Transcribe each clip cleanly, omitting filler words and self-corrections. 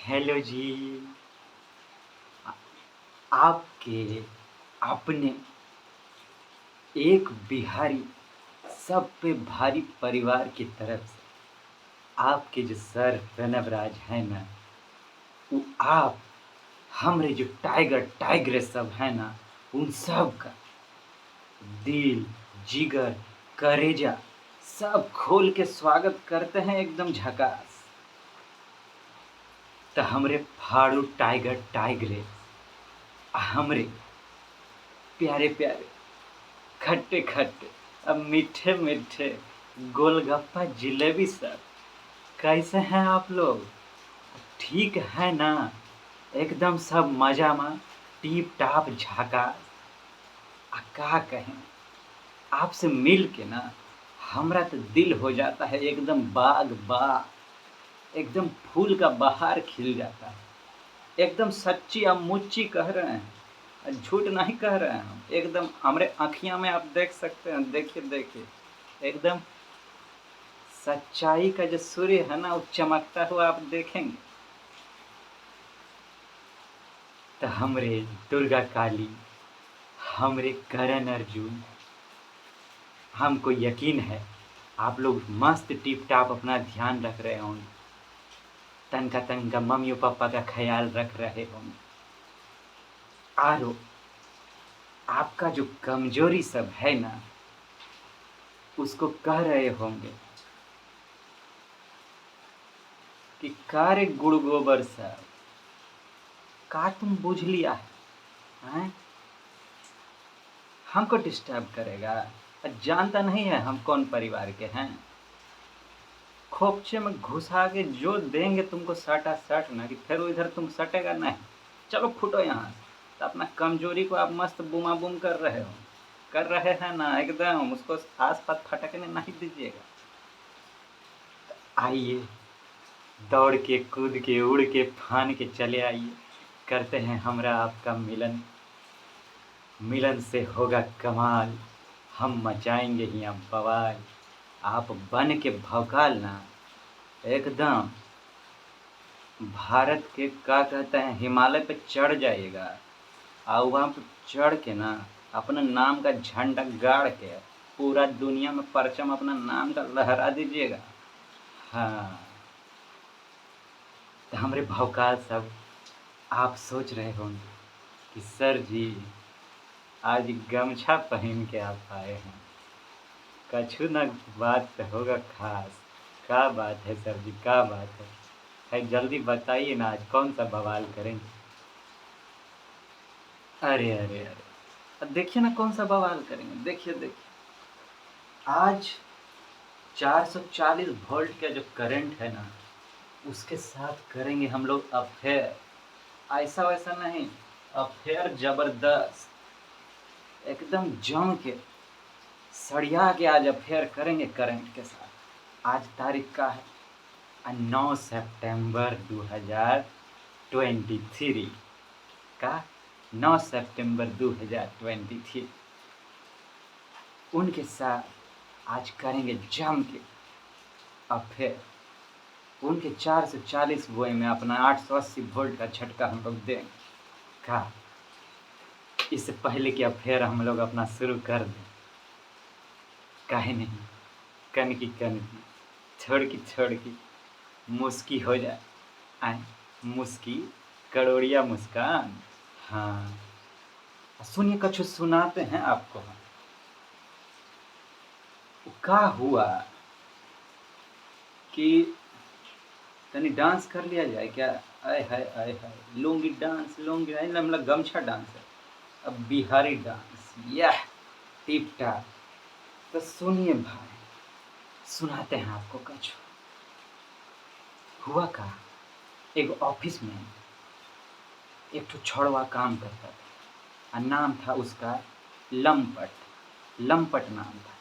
Hello जी। आ- आपके अपने एक बिहारी सब पे भारी परिवार की तरफ से आपके जो सर प्रणवराज है ना, वो आप हमरे जो टाइगर टाइग्रेस सब है ना, उन सब का दिल, जिगर, करेजा सब खोल के स्वागत करते हैं एकदम झकास। तो हमरे फाड़ू टाइगर टाइग्रेस, हमरे प्यारे प्यारे, खट्टे खट्टे, अब मीठे मीठे गोलगप्पा जिलेबी सर, कैसे हैं आप लोग? ठीक है ना? एकदम सब मजा में, टीप टाप झकास। का कहें, आपसे मिल के ना हमरा तो दिल हो जाता है एकदम बाग बाग, एकदम फूल का बहार खिल जाता है। एकदम सच्ची हम मुच्ची कह रहे हैं, झूठ नहीं कह रहे हैं हम। एकदम हमारे आँखियाँ में आप देख सकते हैं, देखिए देखिए, एकदम सच्चाई का जो सूर्य है ना, वो चमकता हुआ आप देखेंगे। तो हमरे दुर्गा काली, हमरे करण अर्जुन, हमको यकीन है आप लोग मस्त टिप टाप अपना ध्यान रख रहे होंगे, तनका मम्मी पापा का ख्याल रख रहे होंगे। आरो आपका जो कमजोरी सब है ना, उसको कह रहे होंगे कि कार्य गुड़ गोबर सब का तुम बुझ लिया है? हमको डिस्टर्ब करेगा? जानता नहीं है हम कौन परिवार के हैं? खोपचे में घुसा के जो देंगे तुमको सटा सट ना, कि फिर इधर तुम सटेगा नहीं। चलो फुटो यहाँ से। तो अपना कमजोरी को आप मस्त बुमा बुम कर रहे हैं ना, एकदम उसको आस पास फटकने नहीं दीजिएगा। आइए, दौड़ के कूद के उड़ के फान के चले आइए, करते हैं हमरा आपका मिलन। मिलन से होगा कमाल, हम मचाएंगे यहाँ बवाल। आप बन के भौकाल ना, एकदम भारत के क्या कहते हैं, हिमालय पे चढ़ जाइएगा और वहाँ पे चढ़ के ना अपना नाम का झंडा गाड़ के पूरा दुनिया में परचम अपना नाम का लहरा दीजिएगा। हाँ, तो हमारे भौकाल सब आप सोच रहे होंगे कि सर जी आज गमछा पहन के आप आए हैं, कछु न बात तो होगा खास। क्या बात है सर जी, क्या बात है जल्दी बताइए ना, आज कौन सा बवाल करेंगे? अरे अरे अरे, अब देखिए ना कौन सा बवाल करेंगे। देखिए देखिए, आज 440 वोल्ट का जो करंट है ना, उसके साथ करेंगे हम लोग अफेयर। ऐसा वैसा नहीं, अफेयर जबरदस्त, एकदम जम के सड़िया के आज अफेयर करेंगे करंट के साथ। आज तारीख का है 9 सितंबर 2023 का, 9 सितंबर 2023। उनके साथ आज करेंगे जम के अफेयर। उनके 440 वो में अपना 880 वोल्ट का झटका हम लोग देंगे। का इससे पहले कि अफेयर हम लोग अपना शुरू कर दें, काहे नहीं, कन की छोड़ की मुस्की हो जाए। आए, मुस्की करोड़िया मुस्कान। हाँ, सुनिए कछु सुनाते हैं आपको हम। का हुआ कि तनी डांस कर लिया जाए क्या? आय हाय आय हाय, लुंगी डांस, लुंगी नहीं, मतलब गमछा डांस है अब, बिहारी डांस, यह टिप टाप। तो सुनिए भाई, सुनाते हैं आपको कुछ। हुआ का, एक ऑफिस में एक तो छोड़वा काम करता था और नाम था उसका लंपट। लंपट नाम था।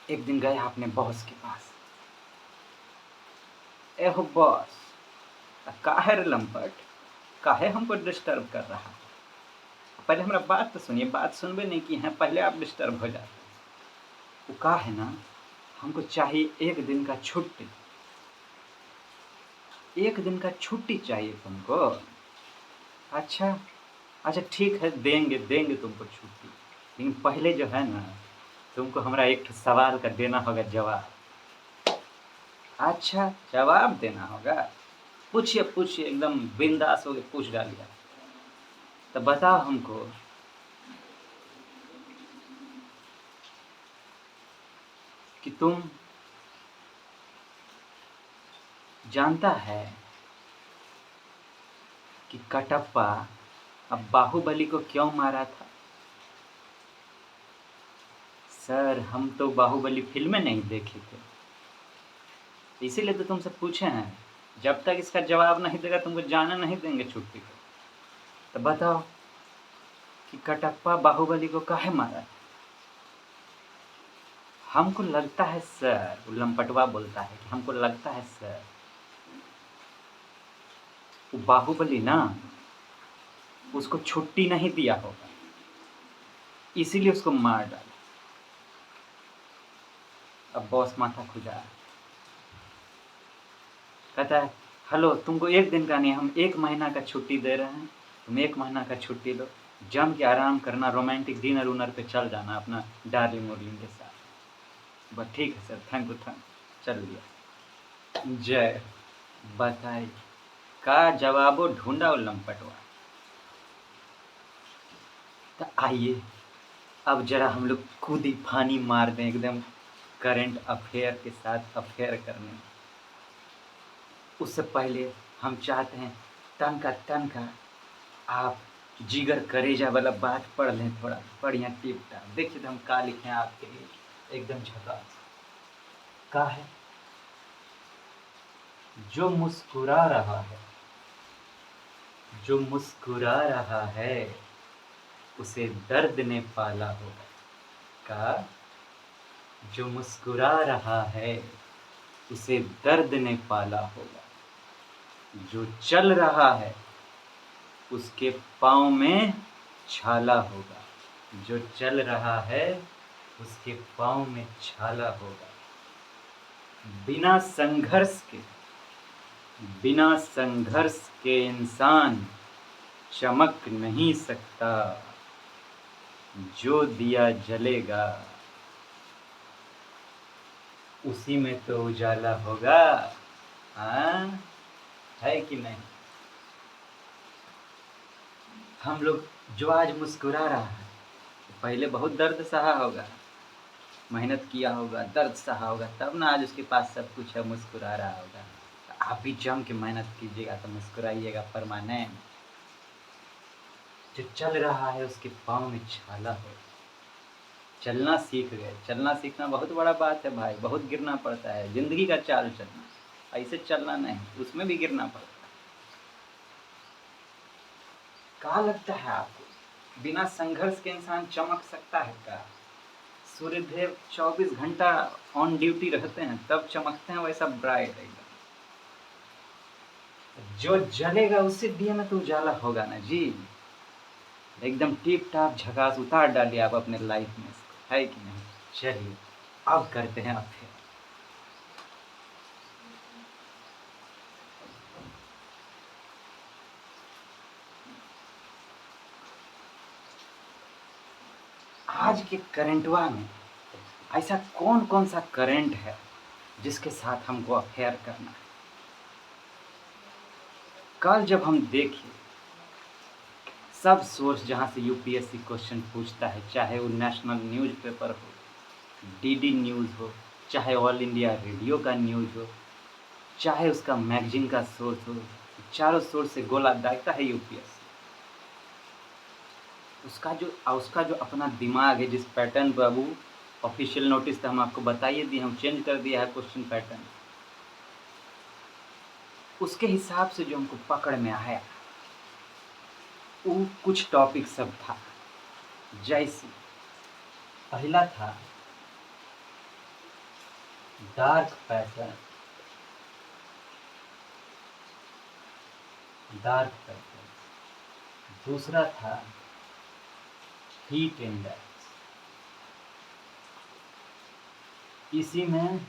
एक दिन गया अपने बॉस के पास, एहो बॉस, काहे रे लंपट, काहे हमको डिस्टर्ब कर रहा है? पहले हमारा बात तो सुनिए, बात सुनबे नहीं की है, पहले आप डिस्टर्ब हो जाते। वो कहा है ना, हमको चाहिए एक दिन का छुट्टी। 1 दिन का छुट्टी चाहिए तुमको? अच्छा, अच्छा ठीक है, देंगे देंगे तुमको छुट्टी, लेकिन पहले जो है ना, तुमको हमरा एक ठो सवाल का देना होगा जवाब। अच्छा, जवाब देना होगा? पूछिए पूछिए, एकदम बिंदास होके पूछ डालिए। तो बताओ हमको, कि तुम जानता है कि कटप्पा अब बाहुबली को क्यों मारा था? सर, हम तो बाहुबली फिल्में नहीं देखे थे, इसीलिए तो तुमसे पूछे हैं। जब तक इसका जवाब नहीं देगा तुमको जाने नहीं देंगे छुट्टी को। तो बताओ कि कटप्पा बाहुबली को काहे मारा? हमको लगता है सर, वो लंपटवा बोलता है कि हमको लगता है सर, वो बाहुबली ना उसको छुट्टी नहीं दिया होगा, इसीलिए उसको मार डाला। अब बॉस माथा खुजा है, कहता है हेलो, तुमको 1 दिन का नहीं, हम 1 महीना का छुट्टी दे रहे हैं, तुम 1 महीना का छुट्टी लो, जम के आराम करना, रोमांटिक डिनर उनर पे चल जाना अपना डार्लिंग वार्लिंग के साथ। बस ठीक है सर, थैंक यू चल लिया। जय। बताइए, का जवाबो ढूंढा वो लंपटवा। तो आइए अब जरा हम लोग कूदी फानी मार दें एकदम करंट अफेयर के साथ अफेयर करने। उससे पहले हम चाहते हैं तन का आप जिगर करेजा वाला बात पढ़ लें, थोड़ा बढ़िया टिप टाप। देखिए तो हम का लिखे हैं आपके लिए, एकदम झकास। का है, जो मुस्कुरा रहा है, जो मुस्कुरा रहा है उसे दर्द ने पाला होगा। का, जो मुस्कुरा रहा है उसे दर्द ने पाला होगा, जो चल रहा है उसके पाँव में छाला होगा, जो चल रहा है उसके पाँव में छाला होगा। बिना संघर्ष के, बिना संघर्ष के इंसान चमक नहीं सकता, जो दिया जलेगा उसी में तो उजाला होगा। हाँ, है कि नहीं? हम लोग जो आज मुस्कुरा रहा है, पहले बहुत दर्द सहा होगा, मेहनत किया होगा, दर्द सहा होगा, तब ना आज उसके पास सब कुछ है, मुस्कुरा रहा होगा। तो आप भी जम के मेहनत कीजिएगा तो मुस्कुराइएगा परमानेंट। जो चल रहा है उसके पाँव में छाला हो। चलना सीख गए, चलना सीखना बहुत बड़ा बात है भाई, बहुत गिरना पड़ता है, जिंदगी का चाल चलना, ऐसे चलना नहीं, उसमें भी गिरना पड़ता है। कहाँ लगता है आपको बिना संघर्ष के इंसान चमक सकता है क्या? सूर्यदेव 24 घंटा ऑन ड्यूटी रहते हैं तब चमकते हैं, वैसा ब्राइट एकदम। जो जलेगा उससे दिया में तो उजाला होगा ना जी। एकदम टिप टाप झकास उतार डालिए आप अपने लाइफ में इसको, है कि नहीं? चलिए अब करते हैं अब फिर। आज के करंटवा में ऐसा कौन कौन सा करंट है जिसके साथ हमको अफेयर करना है? कल जब हम देखे सब सोर्स जहाँ से यूपीएससी क्वेश्चन पूछता है, चाहे वो नेशनल न्यूज़पेपर हो, डीडी न्यूज़ हो, चाहे ऑल इंडिया रेडियो का न्यूज़ हो, चाहे उसका मैगजीन का सोर्स हो, चारों सोर्स से गोला दागता है यूपीएससी। उसका जो अपना दिमाग है, जिस पैटर्न पर वो ऑफिशियल नोटिस था, हम आपको बताइए दिए, हम चेंज कर दिया है क्वेश्चन पैटर्न, उसके हिसाब से जो हमको पकड़ में आया वो कुछ टॉपिक सब था। जैसे पहला था डार्क पैटर्न, डार्क पैटर्न। दूसरा था हीट इंडेक्स। इसी में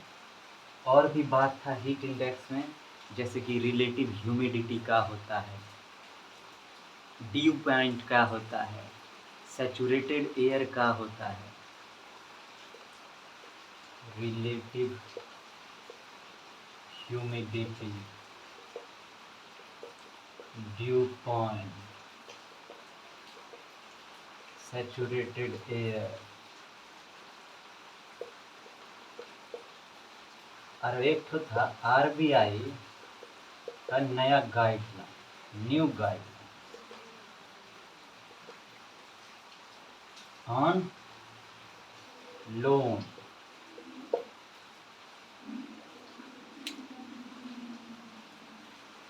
और भी बात था हीट इंडेक्स में जैसे कि रिलेटिव ह्यूमिडिटी का होता है, ड्यू पॉइंट का होता है, सैचुरेटेड एयर का होता है, relative humidity, due point, saturated air. और एक तो था आरबीआई का नया guideline, new guideline on loan.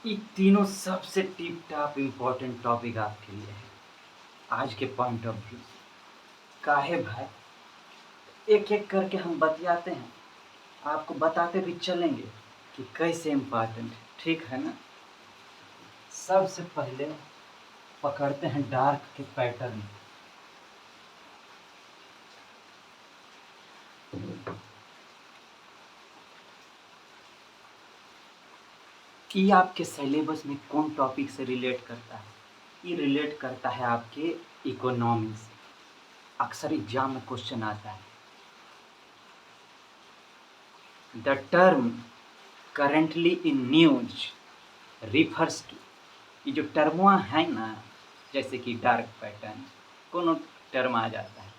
ये तीनों सबसे टिप टॉप इम्पोर्टेंट टॉपिक आपके लिए है आज के पॉइंट ऑफ व्यू से। काहे भाई, एक एक करके हम बतियाते हैं, आपको बताते भी चलेंगे कि कैसे इम्पोर्टेंट है, ठीक है ना। सबसे पहले पकड़ते हैं डार्क के पैटर्न। ये आपके सिलेबस में कौन टॉपिक से रिलेट करता है? ये रिलेट करता है आपके इकोनॉमी से। अक्सर एग्जाम में क्वेश्चन आता है, the term currently in news refers to. ये जो टर्मुआ है ना, जैसे कि डार्क पैटर्न, कोनो टर्म आ जाता है,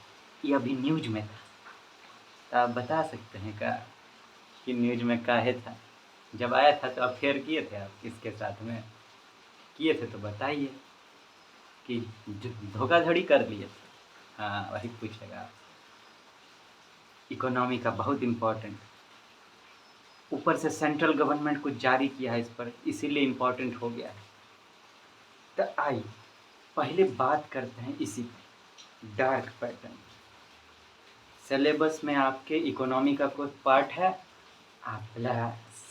ये अभी न्यूज में था, तो आप बता सकते हैं क्या कि न्यूज में काहे था? जब आया था तो अफेयर किए थे आप किसके साथ में किए थे, तो बताइए कि धोखाधड़ी कर लिए थे? हाँ, वही पूछेगा आप। इकोनॉमी का बहुत इम्पोर्टेंट, ऊपर से सेंट्रल गवर्नमेंट कुछ जारी किया है इस पर, इसीलिए इम्पोर्टेंट हो गया है। तो आइए पहले बात करते हैं इसी पर, डार्क पैटर्न। सिलेबस में आपके इकोनॉमी का कोई पार्ट है, आप प्लस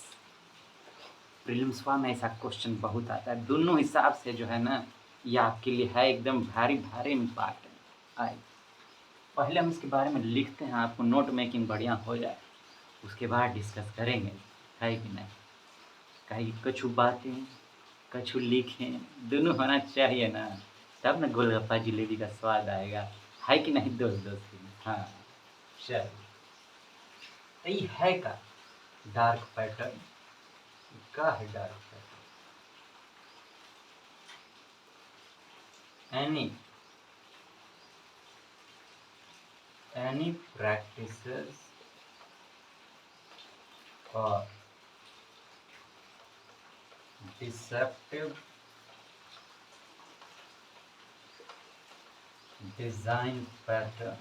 प्रीलिम्स में ऐसा क्वेश्चन बहुत आता है, दोनों हिसाब से जो है ना, ये आपके लिए है एकदम भारी भारी इम्पोर्टेंट। आइए पहले हम इसके बारे में लिखते हैं, आपको नोट मेकिंग बढ़िया हो जाए, उसके बाद डिस्कस करेंगे, है कि नहीं। कहीं कछु बातें कछु लिखें, दोनों होना चाहिए ना, तब ना गोलगप्पा जलेबी का स्वाद आएगा, है कि नहीं दोस्त में। हाँ चल, तो ये है का डार्क पैटर्न, का है dark pattern. any practices or deceptive design patterns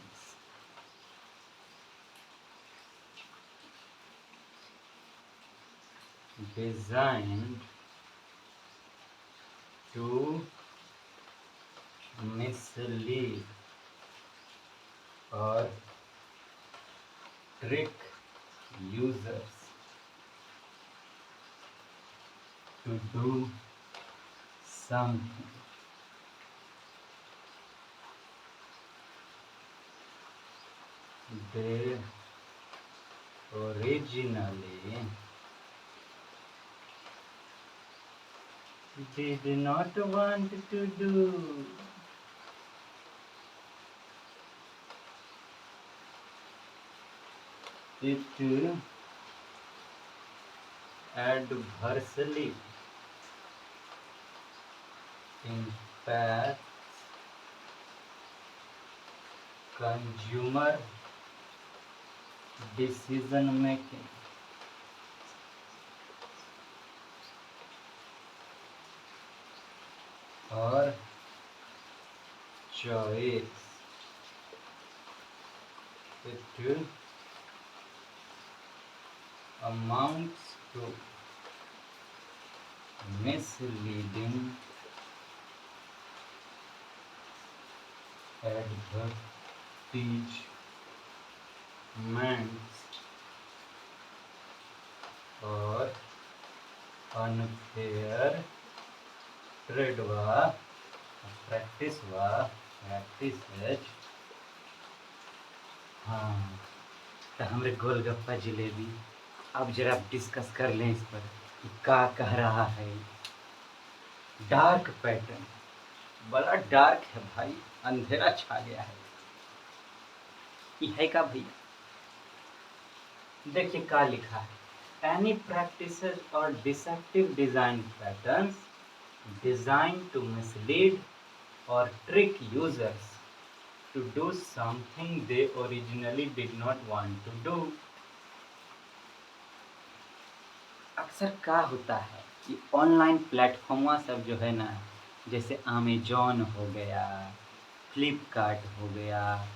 designed to mislead or trick users to do something. They originally did not want to do. It adversely impacts consumer decision making or choice. It amounts to misleading advertisements और unfair trade practices. हाँ, तो हमारे गोलगप्पा जलेबी, अब जरा discuss कर लें इस पर। कि क्या कह रहा है। डार्क पैटर्न बड़ा डार्क है भाई, अंधेरा छा गया है। ये है का भैया? देखिए क्या लिखा है, एनी प्रैक्टिसेस और deceptive design patterns design to mislead और trick users to do something they originally did not want to do. अक्सर क्या होता है कि ऑनलाइन प्लेटफॉर्मा सब जो है ना, जैसे अमेजॉन हो गया, फ्लिपकार्ट हो गया,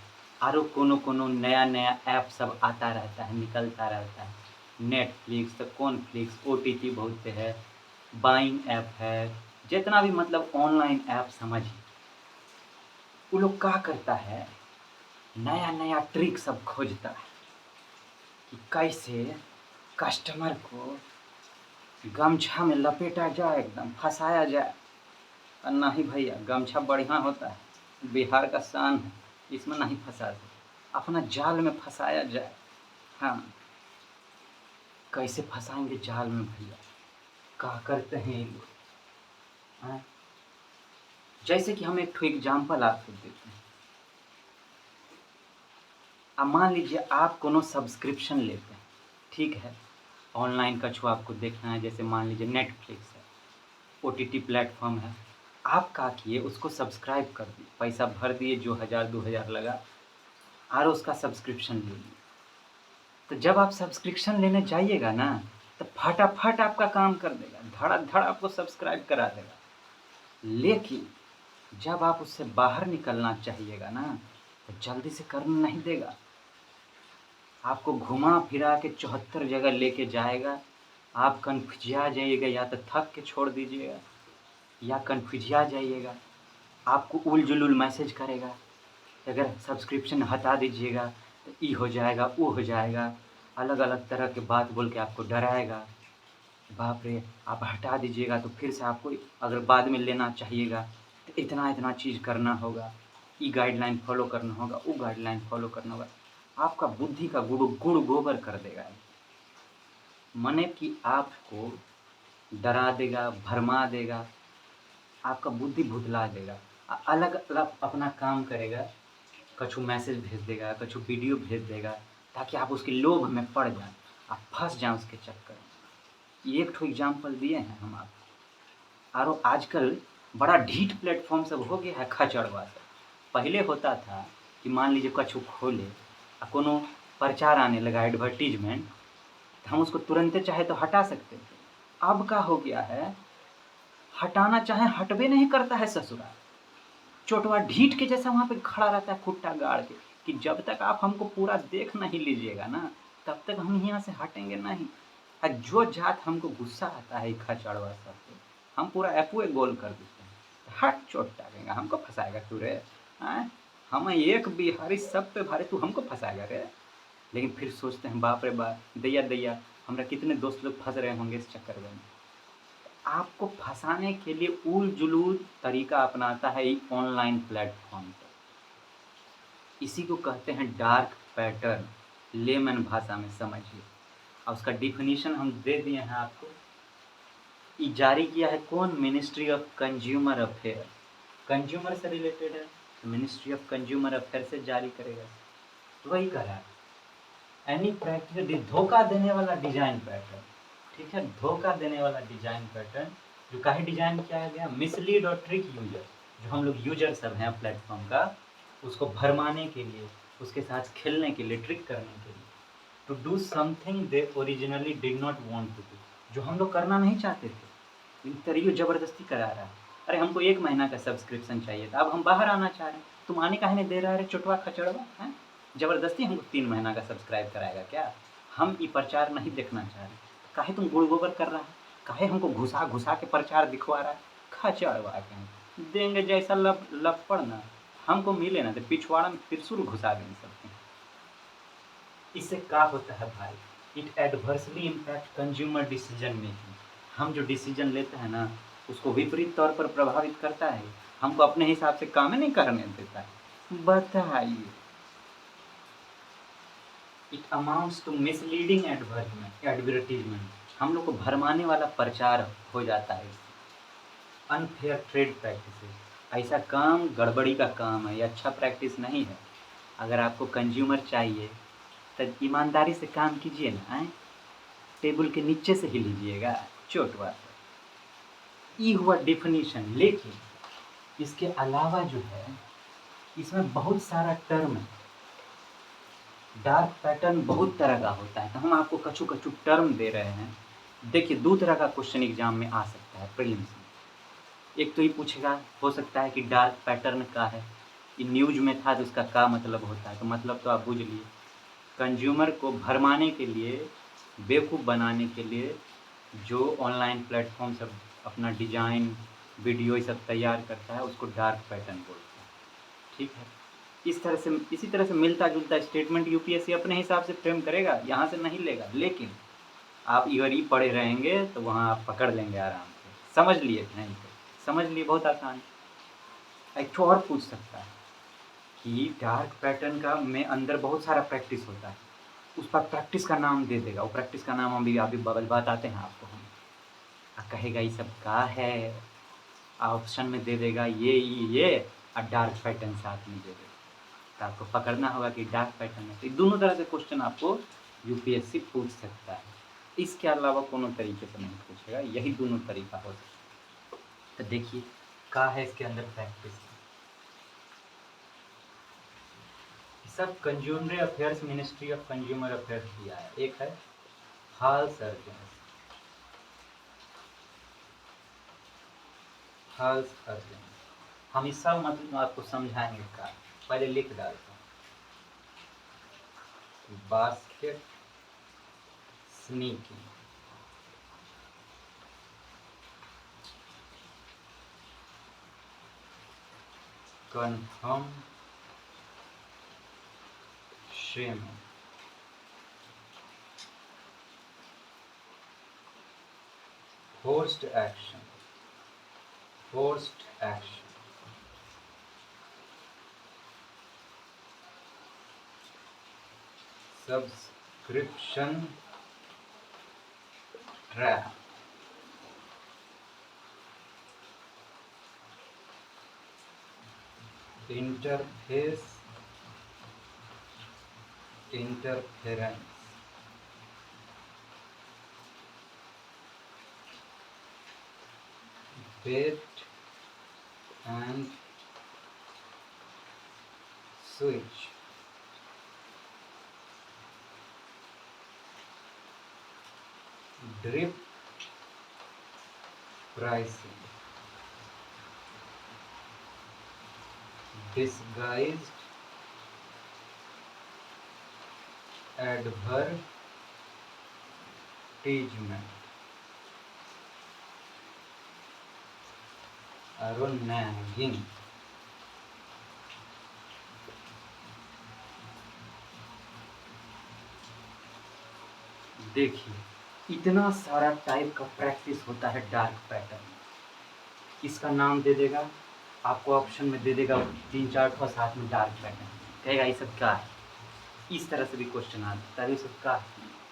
आरो कोनो कोनो नया नया ऐप सब आता रहता है, निकलता रहता है। नेटफ्लिक्स तो कॉनफ्लिक्स, ओटीटी बहुत से है, बाइंग ऐप है, जितना भी मतलब ऑनलाइन ऐप समझिए, वो लोग क्या करता है, नया नया ट्रिक सब खोजता है कि कैसे कस्टमर को गमछा में लपेटा जाए, एकदम फंसाया जाए। और नहीं भैया, गमछा बढ़िया होता है, बिहार का शान है, इसमें नहीं फंसा दे, अपना जाल में फंसाया जाए। हाँ, कैसे फंसाएंगे जाल में भैया, क्या करते हैं ये लोग। हाँ? जैसे कि हम एक ठो एग्जाम्पल आपको देते हैं। अब मान लीजिए आप कोनो सब्सक्रिप्शन लेते हैं, ठीक है, ऑनलाइन कछु आपको देखना है, जैसे मान लीजिए नेटफ्लिक्स है, ओटीटी प्लेटफॉर्म है, आप क्या किए, उसको सब्सक्राइब कर दिए, पैसा भर दिए, जो 1000-2000 लगा, और उसका सब्सक्रिप्शन ले लिए। तो जब आप सब्सक्रिप्शन लेने जाइएगा ना, तो फटाफट आपका काम कर देगा, धड़ाधड़ आपको सब्सक्राइब करा देगा। लेकिन जब आप उससे बाहर निकलना चाहिएगा ना, तो जल्दी से करने नहीं देगा, आपको घुमा फिरा के 74 जगह लेके जाएगा। आप कन्फ्यूजिया जाइएगा, या तो थक के छोड़ दीजिएगा, या कन्फ्यूजिया जाइएगा, आपको उल-जुलूल मैसेज करेगा, अगर सब्सक्रिप्शन हटा दीजिएगा तो ये हो जाएगा, वो हो जाएगा, अलग-अलग तरह के बात बोल के आपको डराएगा। बाप रे! आप हटा दीजिएगा तो फिर से आपको अगर बाद में लेना चाहिएगा तो इतना-इतना चीज़ करना होगा, ये गाइडलाइन फॉलो करना होगा, वो गाइडलाइन फॉलो करना होगा। आपका बुद्धि का गुड़ गोबर कर देगा, माने कि आपको डरा देगा, भरमा देगा, आपका बुद्धि भुतला देगा। अलग-अलग अपना काम करेगा, कछु मैसेज भेज देगा, कछु वीडियो भेज देगा, ताकि आप उसके लोभ में पड़ जाएँ, आप फँस जाएँ उसके चक्कर में। ये एक ठो एग्जाम्पल दिए हैं हम आपको। आरो आजकल बड़ा ढीठ प्लेटफॉर्म सब हो गया है, खचड़वा सब। पहले होता था कि मान लीजिए कछु खोले आ कोनो प्रचार आने लगा, एडवर्टीजमेंट, तो हम उसको तुरंते चाहे तो हटा सकते थे। अब क्या हो गया है, हटाना चाहे हटबे नहीं करता है ससुरा, चोटवा ढीठ के जैसा वहाँ पे खड़ा रहता है खुट्टा गाड़ के, कि जब तक आप हमको पूरा देख नहीं लीजिएगा ना, तब तक हम यहाँ से हटेंगे नहीं। और जो जात हमको गुस्सा आता है खचड़वा सब पे, हम पूरा एपुए गोल कर देते हैं, हट चोट टाकेगा, हमको फंसाएगा तू रे। आँ? हम एक बिहारी सब पे भारी, तू हमको फंसाएगा रे। लेकिन फिर सोचते हैं बाप रे बाप, दैया दैया, हमारा कितने दोस्त लोग फंस रहे होंगे इस चक्कर में। आपको फंसाने के लिए उल-जुलूल तरीका अपनाता है ये ऑनलाइन प्लेटफॉर्म पर। इसी को कहते हैं डार्क पैटर्न, लेमन भाषा में समझिए। और उसका डिफिनीशन हम दे दिए हैं आपको। ये जारी किया है कौन? Ministry of consumer affair, consumer से रिलेटेड है, तो मिनिस्ट्री ऑफ कंज्यूमर अफेयर से जारी करेगा। तो वही कह रहा है, एनी प्रैक्टिकल धोखा देने वाला डिजाइन पैटर्न, ठीक है, धोखा देने वाला डिजाइन पैटर्न जो काहे डिजाइन किया गया, मिसलीड और ट्रिक यूजर, जो हम लोग यूजर सब हैं प्लेटफॉर्म का, उसको भरमाने के लिए, उसके साथ खेलने के लिए, ट्रिक करने के लिए, to do something they originally did not want to do, जो हम लोग करना नहीं चाहते थे, इंटरव्यू जबरदस्ती करा रहा है। अरे हमको 1 महीना का सब्सक्रिप्शन चाहिए था, अब हम बाहर आना चाह रहे हैं, तुम आने काहे नहीं दे रहा है चुटवा खचड़वा है, जबरदस्ती हमको 3 महीना का सब्सक्राइब कराएगा क्या? हम ये प्रचार नहीं देखना चाह रहे, काहे तुम गुड़ गोबर कर रहा है, काहे हमको घुसा घुसा के प्रचार दिखवा रहा है, खचड़वा के देंगे जैसा लपड़ ना, हमको मिले ना तो पिछवाड़ा में त्रिशूल घुसा देंगे सबके। इससे क्या होता है भाई, it adversely impact consumer decision making, हम जो डिसीजन लेते हैं ना, उसको विपरीत तौर पर प्रभावित करता है, हमको अपने हिसाब से काम नहीं करने देता है। बताइए, it amounts to misleading advertisement, हम लोग को भरमाने वाला प्रचार हो जाता है इससे। अनफेयर ट्रेड प्रैक्टिसेस, ऐसा काम गड़बड़ी का काम है, ये अच्छा प्रैक्टिस नहीं है। अगर आपको कंज्यूमर चाहिए तो ईमानदारी से काम कीजिए ना, आए टेबल के नीचे से ही लीजिएगा, चोट बात है। ये हुआ डिफिनीशन, लेकिन इसके अलावा जो है इसमें बहुत सारा टर्म है। डार्क पैटर्न बहुत तरह का होता है, तो हम आपको कछु कछु टर्म दे रहे हैं। देखिए, दो तरह का क्वेश्चन एग्जाम में आ सकता है प्रीलिम्स में। एक तो ये पूछेगा, हो सकता है कि डार्क पैटर्न का है, ये न्यूज में था तो उसका क्या मतलब होता है, तो मतलब तो आप बुझ लिए, कंज्यूमर को भरमाने के लिए, बेवकूफ़ बनाने के लिए जो ऑनलाइन प्लेटफॉर्म सब अपना डिजाइन वीडियो ये सब तैयार करता है, उसको डार्क पैटर्न बोलते हैं। ठीक है, इसी तरह से मिलता जुलता स्टेटमेंट यूपीएससी अपने हिसाब से फ्रेम करेगा, यहाँ से नहीं लेगा, लेकिन आप अगर ये पढ़े रहेंगे तो वहाँ आप पकड़ लेंगे आराम से। समझ लिए कि नहीं, तो समझ लिए, बहुत आसान। एक तो और पूछ सकता है कि डार्क पैटर्न का में अंदर बहुत सारा प्रैक्टिस होता है, उस पर प्रैक्टिस का नाम दे देगा, वो प्रैक्टिस का नाम अभी बताते हैं आपको हम। कहेगा ये सब का है, ऑप्शन में दे देगा ये और डार्क पैटर्न साथ में दे देगा, तो आपको पकड़ना होगा कि डार्क पैटर्न है। तो दोनों तरह से क्वेश्चन आपको यूपीएससी पूछ सकता है, इसके अलावा कोनो तरीके से नहीं पूछेगा, यही दोनों तरीका हो सकता है। तो देखिए क्या है इसके अंदर प्रैक्टिस, सब consumer affairs, ministry of consumer affairs दिया है। एक है फॉल्स अर्जेंसी, फॉल्स अर्जेंसी हम इस सब मतलब आपको समझाएंगे का, पहले लिख डालता हूँ। Basket sneaking, confirm shaming, forced action, subscription trap, interference, bait and switch, drip pricing, disguised advertisement, और nagging। देखिए, इतना सारा टाइप का प्रैक्टिस होता है डार्क पैटर्न। इसका नाम दे देगा आपको, ऑप्शन में दे देगा 3-4 ठो साथ में डार्क पैटर्न, कहेगा ये सब क्या है। इस तरह से भी क्वेश्चन आता है, ये सब क्या है।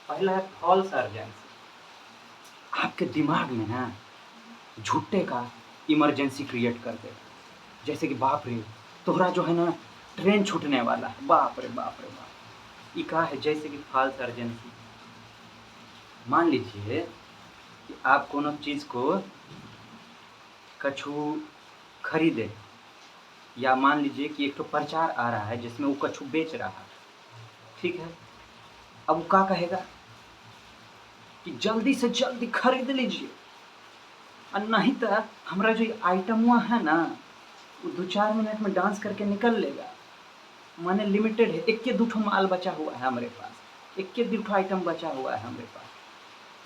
पहला है फॉल्स अर्जेंसी, आपके दिमाग में ना झूठे का इमरजेंसी क्रिएट कर देगा, जैसे कि बाप रे तोहरा जो है ना ट्रेन छूटने वाला है, बाप रे बाप रे बाप। ये क्या है, जैसे कि फॉल्स अर्जेंसी। मान लीजिए कि आप कोनो चीज़ को कछु खरीदे, या मान लीजिए कि एक तो प्रचार आ रहा है जिसमें वो कछु बेच रहा है, ठीक है। अब वो क्या कहेगा कि जल्दी से जल्दी खरीद लीजिए, और नहीं तो हमारा जो आइटम हुआ है ना वो 2-4 मिनट में डांस करके निकल लेगा, माने लिमिटेड है, 1-2 माल बचा हुआ है हमारे पास, 1-2 आइटम बचा हुआ है हमारे पास,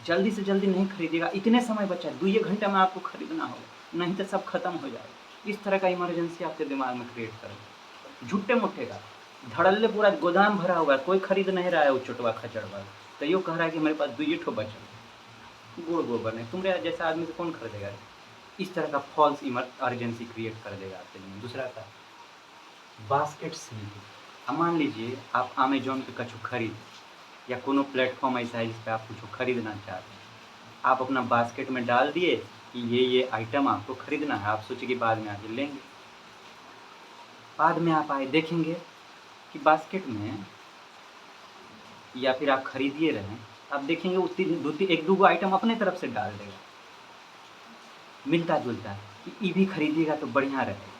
जल्दी से जल्दी नहीं खरीदेगा, इतने समय बचा है, 2 घंटे में आपको खरीदना होगा, नहीं तो सब खत्म हो जाएगा। इस तरह का इमरजेंसी आपके दिमाग में क्रिएट करेगा, झूठे मुठे का धड़ल्ले पूरा गोदाम भरा हुआ है, कोई खरीद नहीं रहा है वो चोटवा खचड़वा, तो यो कह रहा है कि मेरे पास 2 ठो बचा, गोड़ गोबर नहीं, तुम्हारे जैसा आदमी से कौन खरीदेगा। इस तरह का फॉल्स इमरजेंसी क्रिएट कर देगा आपके लिए। दूसरा था बास्केट स्नीकिंग। अब मान लीजिए आप अमेजोन पे कछु खरीद, या कोनो प्लेटफॉर्म ऐसा है जिस पर आप कुछ खरीदना चाहते हैं, आप अपना बास्केट में डाल दिए कि ये आइटम आपको खरीदना है, आप सोचे कि बाद में आके लेंगे। बाद में आप आए देखेंगे कि बास्केट में, या फिर आप खरीदिए रहें, आप देखेंगे वो एक दो आइटम अपने तरफ से डाल देगा, मिलता जुलता है कि ये भी खरीदिएगा तो बढ़िया रहेगा।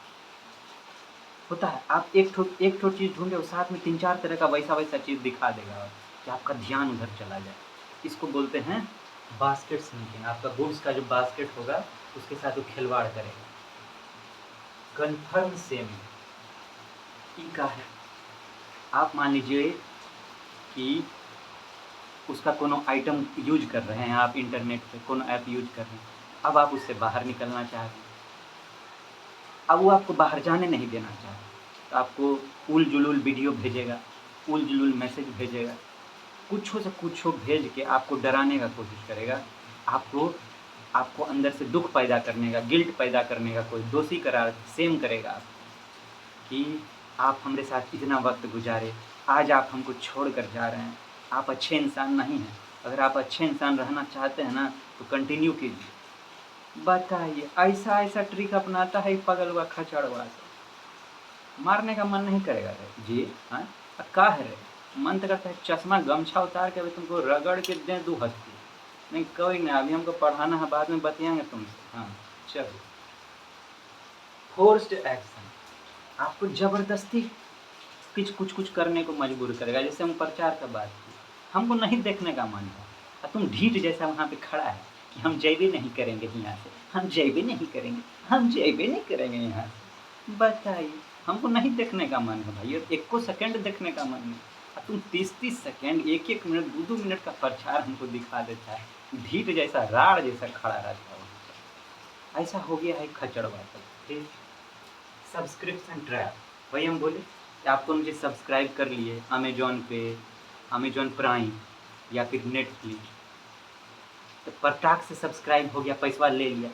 होता है, आप एक ठो चीज़ ढूंढे और साथ में 3-4 तरह का वैसा चीज़ दिखा देगा कि आपका ध्यान उधर चला जाए। इसको बोलते हैं बास्केट स्निकिंग। आपका गुड्स का जो बास्केट होगा उसके साथ वो खिलवाड़ करेगा। कन्फर्म सेम ई का है। आप मान लीजिए कि उसका कोनो आइटम यूज कर रहे हैं, आप इंटरनेट पे कोनो ऐप यूज कर रहे हैं, अब आप उससे बाहर निकलना चाह रहे हैं, अब वो आपको बाहर जाने नहीं देना चाह रहे, तो आपको उल-जुलूल वीडियो भेजेगा, उल-जुलूल मैसेज भेजेगा, कुछो से कुछो भेज के आपको डराने का कोशिश करेगा, आपको अंदर से दुख पैदा करने का, गिल्ट पैदा करने का, कोई दोषी करार सेम करेगा आप कि आप हमारे साथ इतना वक्त गुजारे, आज आप हमको छोड़ कर जा रहे हैं, आप अच्छे इंसान नहीं हैं। अगर आप अच्छे इंसान रहना चाहते हैं ना तो कंटिन्यू कीजिए। बताइए, ऐसा ट्रिक अपनाता है पागल हुआ खचड़वा से, मारने का मन नहीं करेगा रे जी। हाँ, का है रे, मन तो करता है चश्मा गमछा उतार के अभी तुमको रगड़ के दे दूँ हस्ती। नहीं कोई नहीं, अभी हमको पढ़ाना है, बाद में बतियाएंगे तुमसे। हाँ चलो, फोर्स्ड एक्शन आपको ज़बरदस्ती कुछ करने को मजबूर करेगा। जैसे हम प्रचार का बात की, हमको नहीं देखने का मन है और तुम ढीठ जैसा वहाँ पे खड़ा है कि हम जैबे नहीं करेंगे यहाँ से, हम जैबे नहीं करेंगे, हम जैबे नहीं करेंगे यहाँ से। बताइए, हमको नहीं देखने का मन है भाई, और एको सेकंड देखने का मन नहीं। और तुम 30-30 सेकंड, 1-1 मिनट, 2-2 मिनट का प्रचार हमको दिखा देता है, ढीठ जैसा, राड़ जैसा खड़ा रहता है वहाँ पर। ऐसा हो गया है खचड़वा सब। सब्सक्रिप्शन ट्रैप, वही हम बोले कि आपको मुझे सब्सक्राइब कर लिए अमेजॉन पे, अमेजॉन प्राइम या फिर नेटफ्लिक्स, तो फटाक से सब्सक्राइब हो गया, पैसा ले लिया।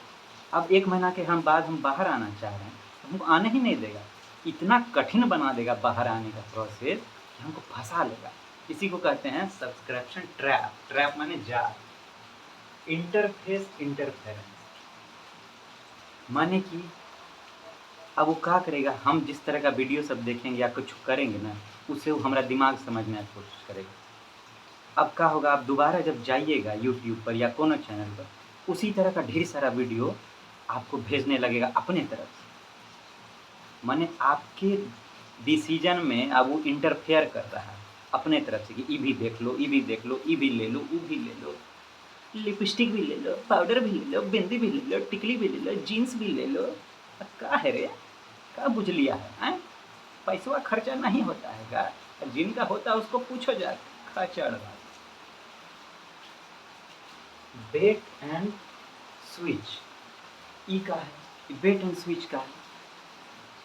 अब 1 महीना के बाद हम बाहर आना चाह रहे हैं तो हमको आने ही नहीं देगा, इतना कठिन बना देगा बाहर आने का प्रोसेस कि हमको फंसा लेगा। इसी को कहते हैं सब्सक्रिप्शन ट्रैप। ट्रैप माने जाल, इंटरफेरेंस माने कि अब वो क्या करेगा, हम जिस तरह का वीडियो सब देखेंगे या कुछ करेंगे ना, उसे वो हमारा दिमाग समझने की कोशिश करेगा। अब क्या होगा, आप दोबारा जब जाइएगा यूट्यूब पर या कोनो चैनल पर, उसी तरह का ढेर सारा वीडियो आपको भेजने लगेगा अपने तरफ से। माने आपके डिसीजन में अब वो इंटरफेयर कर रहा है अपने तरफ से कि ये भी देख लो, ये भी देख लो, ये भी ले लो, वो भी ले लो, लिपस्टिक भी ले लो, पाउडर भी ले लो, बिंदी भी ले लो, टिकली भी ले लो, जीन्स भी ले लो। क्या है रे, क्या बुझ लिया है? पैसा खर्चा नहीं होता है का? जिनका होता है उसको पूछो जा। खचड़ बात। बेट एंड स्विच ई का है, बेट एंड स्विच का है।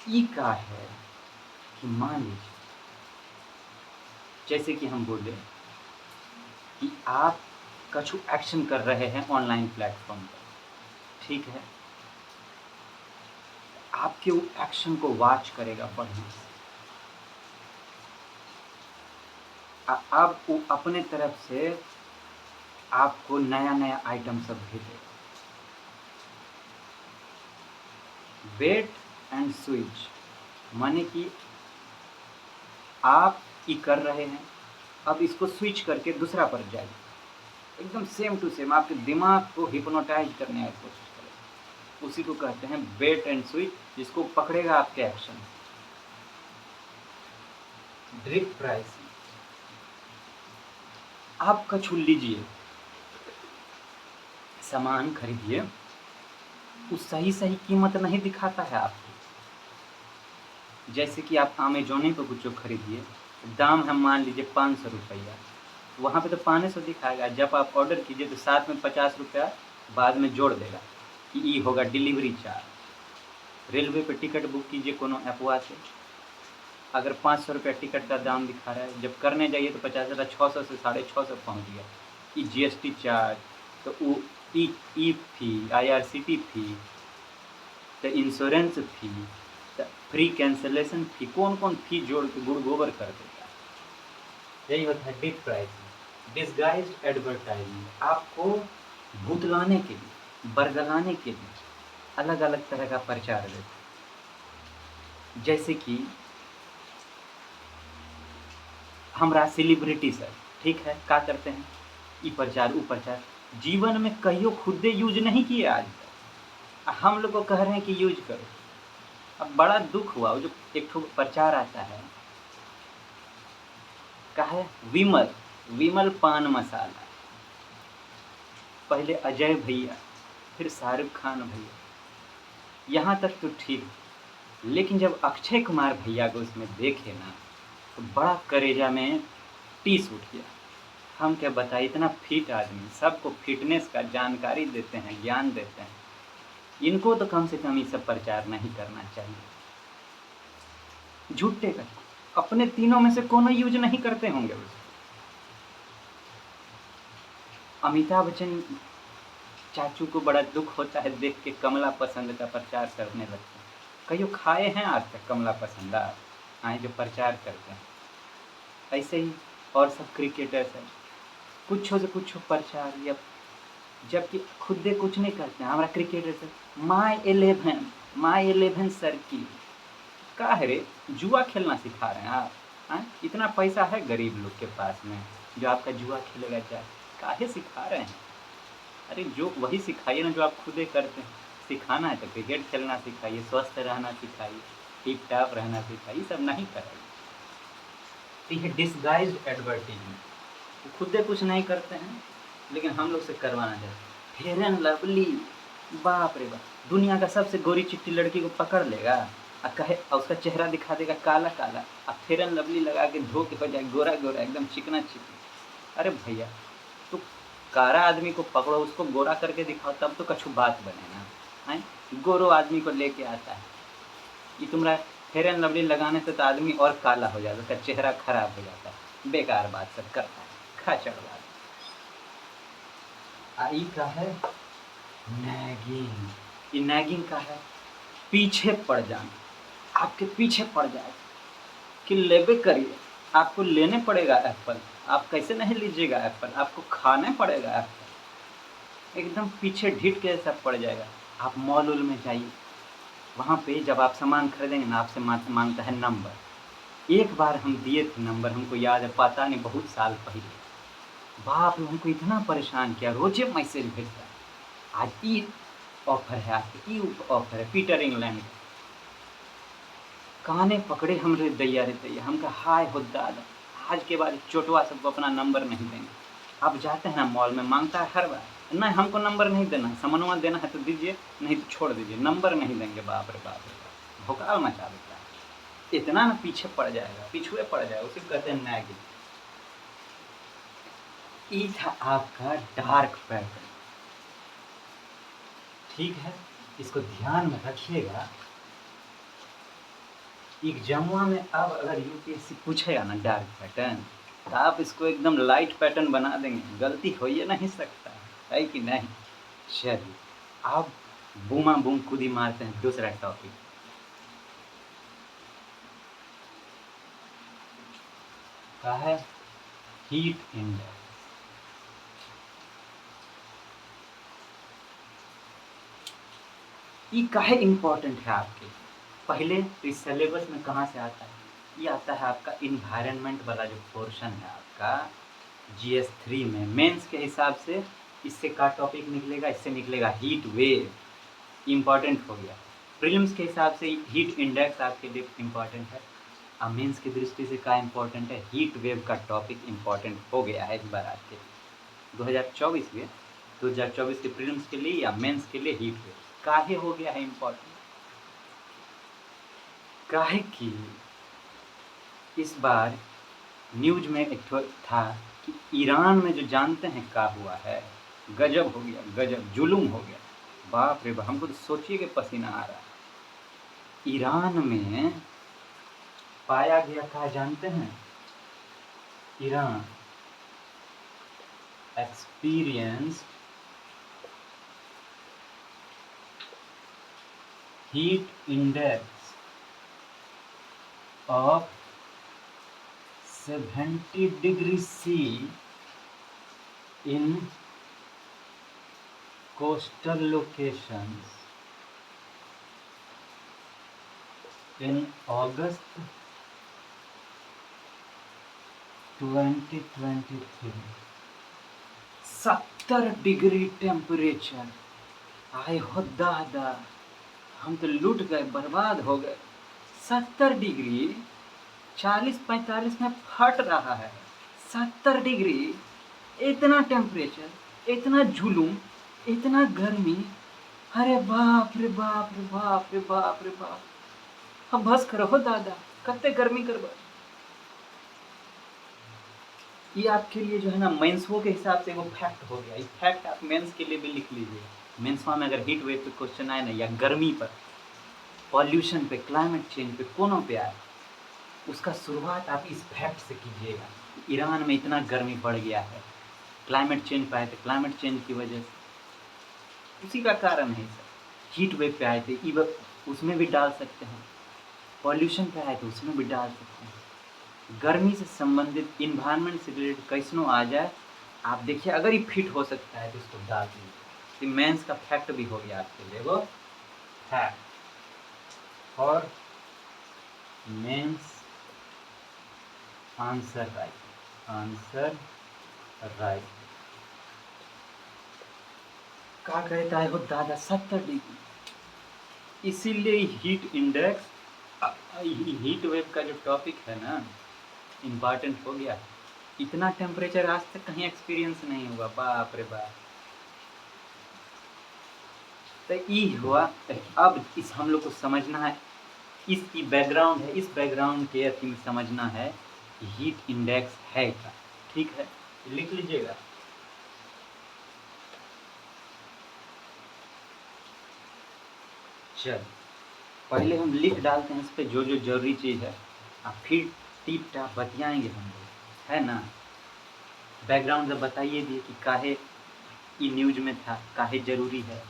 ई का है कि मान लीजिए, जैसे कि हम बोले कि आप कछु एक्शन कर रहे हैं ऑनलाइन प्लेटफॉर्म पर, ठीक है, आपके वो एक्शन को वॉच करेगा बढ़िया से। अब वो अपने तरफ से आपको नया नया आइटम सब भेजेगा। बेट एंड स्विच माने कि आप ये कर रहे हैं, अब इसको स्विच करके दूसरा पर जाइए, एकदम सेम टू सेम आपके दिमाग को हिप्नोटाइज करने की कोशिश करेगा। उसी को कहते हैं बेट एंड स्विच, जिसको पकड़ेगा आपके एक्शन। ड्रिफ्ट प्राइसिंग, आप कछु लीजिए, सामान खरीदिए, वो सही कीमत नहीं दिखाता है आपको। जैसे कि आप अमेजोन पर कुछ खरीदिए, दाम है मान लीजिए 500 रुपया, वहाँ पे तो 500 दिखाएगा, जब आप ऑर्डर कीजिए तो साथ में 50 रुपया बाद में जोड़ देगा कि ये होगा डिलीवरी चार्ज। रेलवे पे टिकट बुक कीजिए कोनो ऐपवा से, अगर 500 रुपया टिकट का दाम दिखा रहा है, जब करने जाइए तो 50 रुपया 600 से 650 पहुँच गया। कि GST चार्ज, तो वो ई फी, IRCT फी, तो इंश्योरेंस फी, तो फ्री कैंसलेशन फी, कौन फी जोड़ के गुड़ गोबर कर देता है। यही होता है डिप प्राइसिंग, डिस्गाइज्ड एडवर्टाइजिंग। आपको भूतलाने के लिए, बरगलाने के लिए अलग अलग तरह का प्रचार देते हैं। जैसे कि हमरा सेलिब्रिटी सब, ठीक है, का करते हैं, ई प्रचार ऊ प्रचार, जीवन में कहियो खुदे यूज नहीं किए आज तक, हम लोग को कह रहे हैं कि यूज करो। अब बड़ा दुख हुआ, वो जो एक ठो प्रचार आता है, का है विमल, विमल पान मसाला, पहले अजय भैया, फिर शाहरुख खान भैया, यहाँ तक तो ठीक, लेकिन जब अक्षय कुमार भैया को उसमें देखे ना, तो बड़ा करेजा में टीस उठ गया। हम क्या बताए, इतना फिट आदमी, सबको फिटनेस का जानकारी देते हैं, ज्ञान देते हैं, इनको तो कम से कम ये सब प्रचार नहीं करना चाहिए। झूठे का अपने तीनों में से कोनो यूज नहीं करते होंगे उसको। अमिताभ बच्चन चाचू को बड़ा दुख होता है देख के कमला पसंद का प्रचार करने लगते हैं। कहियो खाए हैं आज तक कमला पसंद आए जो प्रचार करते हैं? ऐसे ही और सब क्रिकेटर्स हैं, कुछ से कुछ प्रचार, या जबकि खुदे कुछ नहीं करते हैं। हमारा क्रिकेटर से माई 11 सर्किल, का है रे, जुआ खेलना सिखा रहे हैं आप? इतना पैसा है गरीब लोग के पास में जो आपका जुआ खेलेगा? क्या काहे सिखा रहे हैं? अरे जो वही सिखाइए ना जो आप खुदे करते हैं। सिखाना है तो क्रिकेट खेलना सिखाइए, स्वस्थ रहना सिखाइए, टिप टाप रहना सिखाइए, सब नहीं कराइए। तो ये डिसगाइज्ड एडवर्टीजमेंट, वो खुदे कुछ नहीं करते हैं लेकिन हम लोग से करवाना चाहते। फेयर एंड लवली, बाप रे बाप, दुनिया का सबसे गोरी चिट्टी लड़की को पकड़ लेगा और कहे, और उसका चेहरा दिखा देगा काला काला, और फेयर एंड लवली लगा के धो के हो जाए गोरा गोरा, एकदम चिकना चिकना। अरे भैया, तो कारा आदमी को पकड़ो, उसको गोरा करके दिखाओ, तब तो कछु बात बने ना। हैं, गोरो आदमी को लेके आता है, ये तुम्हारा फेयर एंड लवली लगाने से तो आदमी और काला हो जाता है, उसका चेहरा खराब हो जाता है। बेकार बात सब करता है, खाचड़ बात। आई का है नैगिंग, ये नैगिंग का है पीछे पड़ जाना, आपके पीछे पड़ जाए कि लेबे करिए, आपको लेने पड़ेगा एप्पल, आप कैसे नहीं लीजिएगा एप्पल, आपको खाने पड़ेगा एप्पल, एकदम पीछे ढीठ के ऐसा पड़ जाएगा। आप मॉल उल में जाइए, वहाँ पे जब आप सामान खरीदेंगे ना, आपसे मांगता है नंबर। एक बार हम दिए थे नंबर, हमको याद है, पता नहीं बहुत साल पहले, बाप रे, हमको इतना परेशान किया, रोजे मैसेज भेजता है, आज ई ऑफर है, आपके ई ऑफर है पीटर इंग्लैंड। काने पकड़े हमरे दैया रे दैया, हम कहा हाय हो दादा, आज के बाद चोटवा सबको अपना नंबर नहीं देंगे। आप जाते हैं ना मॉल में, मांगता है हर बार, नहीं हमको नंबर नहीं देना, सामानवा देना है तो दीजिए, नहीं तो छोड़ दीजिए, नंबर नहीं देंगे। बाप रे बाप रे बाप, भोकाल मचा देता है। इतना ना पीछे पड़ जाएगा, पिछुए पड़ जाएगा, उसे कहते हैं नैगिंग। ये था आपका डार्क पैटर्न, ठीक है, इसको ध्यान में रखिएगा। एग्जामवा में अब अगर यूपीएससी पूछेगा ना डार्क पैटर्न, तो आप इसको एकदम लाइट पैटर्न बना देंगे, गलती हो ही नहीं सकता है कि नहीं? चलिए अब बूमा बूम कूदी मारते हैं दूसरा टॉपिक, का है हीट इंडेक्स। ये काहे इम्पोर्टेंट है आपके? पहले इस सिलेबस में कहाँ से आता है? ये आता है आपका इन्वायरमेंट वाला जो पोर्शन है आपका GS 3 में, मेंस के हिसाब से इससे का टॉपिक निकलेगा, इससे निकलेगा हीट वेव, इम्पॉर्टेंट हो गया। प्रीलिम्स के हिसाब से हीट इंडेक्स आपके लिए इम्पॉर्टेंट है, और मेंस की दृष्टि से का इम्पॉर्टेंट है, हीट वेव का टॉपिक इम्पॉर्टेंट हो गया है इस बार आपके 2024 में, 2024 के प्रीलिम्स के लिए या मेंस के लिए हीट वेव काहे हो गया है इम्पॉर्टेंट? काहे कि इस बार न्यूज में एक था कि ईरान में जो जानते हैं क्या हुआ है, गजब हो गया, गजब जुलूम हो गया, बाप रे बाप, हमको तो सोचिए कि पसीना आ रहा है। ईरान में पाया गया, क्या जानते हैं? Iran experience heat index of 70 degree C in coastal locations in August 2023, 70 degree temperature. आए हो दादा, हम तो लूट गए, बर्बाद हो गए। 70 डिग्री, 40-45 में फट रहा है। 70 डिग्री, इतना टेम्परेचर, इतना जुलूम, इतना गर्मी। अरे बाप रे बाप रे बाप रे बाप रे बाप। अब बस करो हो दादा, कत्ते गर्मी करबा। ये आपके लिए जो है ना मेंसवो के हिसाब से वो फैक्ट हो गया। इस फैक्ट आप मेंस के लिए भी लिख लीजिए। मेंसवा में अगर हीट वेव पे क्वेश्चन आए ना, या गर्मी पर, पॉल्यूशन पे, क्लाइमेट चेंज पे, कोनों पे आए, उसका शुरुआत आप इस फैक्ट से कीजिएगा। ईरान में इतना गर्मी बढ़ गया है, क्लाइमेट चेंज पे आए थे, क्लाइमेट चेंज की वजह से, उसी का कारण है सर। हीट वेव पे आए थे, उसमें भी डाल सकते हैं। पॉल्यूशन पे आए थे, उसमें भी डाल सकते हैं। गर्मी से संबंधित, इन्वायरमेंट से रिलेटेड कैसनो आ जाए, आप देखिए अगर ये फिट हो सकता है तो इसको डाल दीजिए। तो मेंस का फैक्ट भी हो गया आपके लिए, वो फैक्ट। और mains answer write, answer write. क्या कहता है वो दादा, 70 डिग्री। इसीलिए हीट इंडेक्स, हीट वेव का जो टॉपिक है ना, इम्पॉर्टेंट हो गया। इतना टेम्परेचर आज तक कहीं एक्सपीरियंस नहीं हुआ, बाप रे बाप। तो ई हुआ। अब इस हम लोग को समझना है, इसकी बैकग्राउंड है, इस बैकग्राउंड के अथी में समझना है कि हीट इंडेक्स है क्या। ठीक है, लिख लीजिएगा। चल, पहले हम लिख डालते हैं इस पे जो जो जरूरी चीज़ है, और फिर टिप टाप बतियाएंगे हम लोग, है ना। बैकग्राउंड जब बताइए दिए कि काहे ई न्यूज में था, काहे जरूरी है।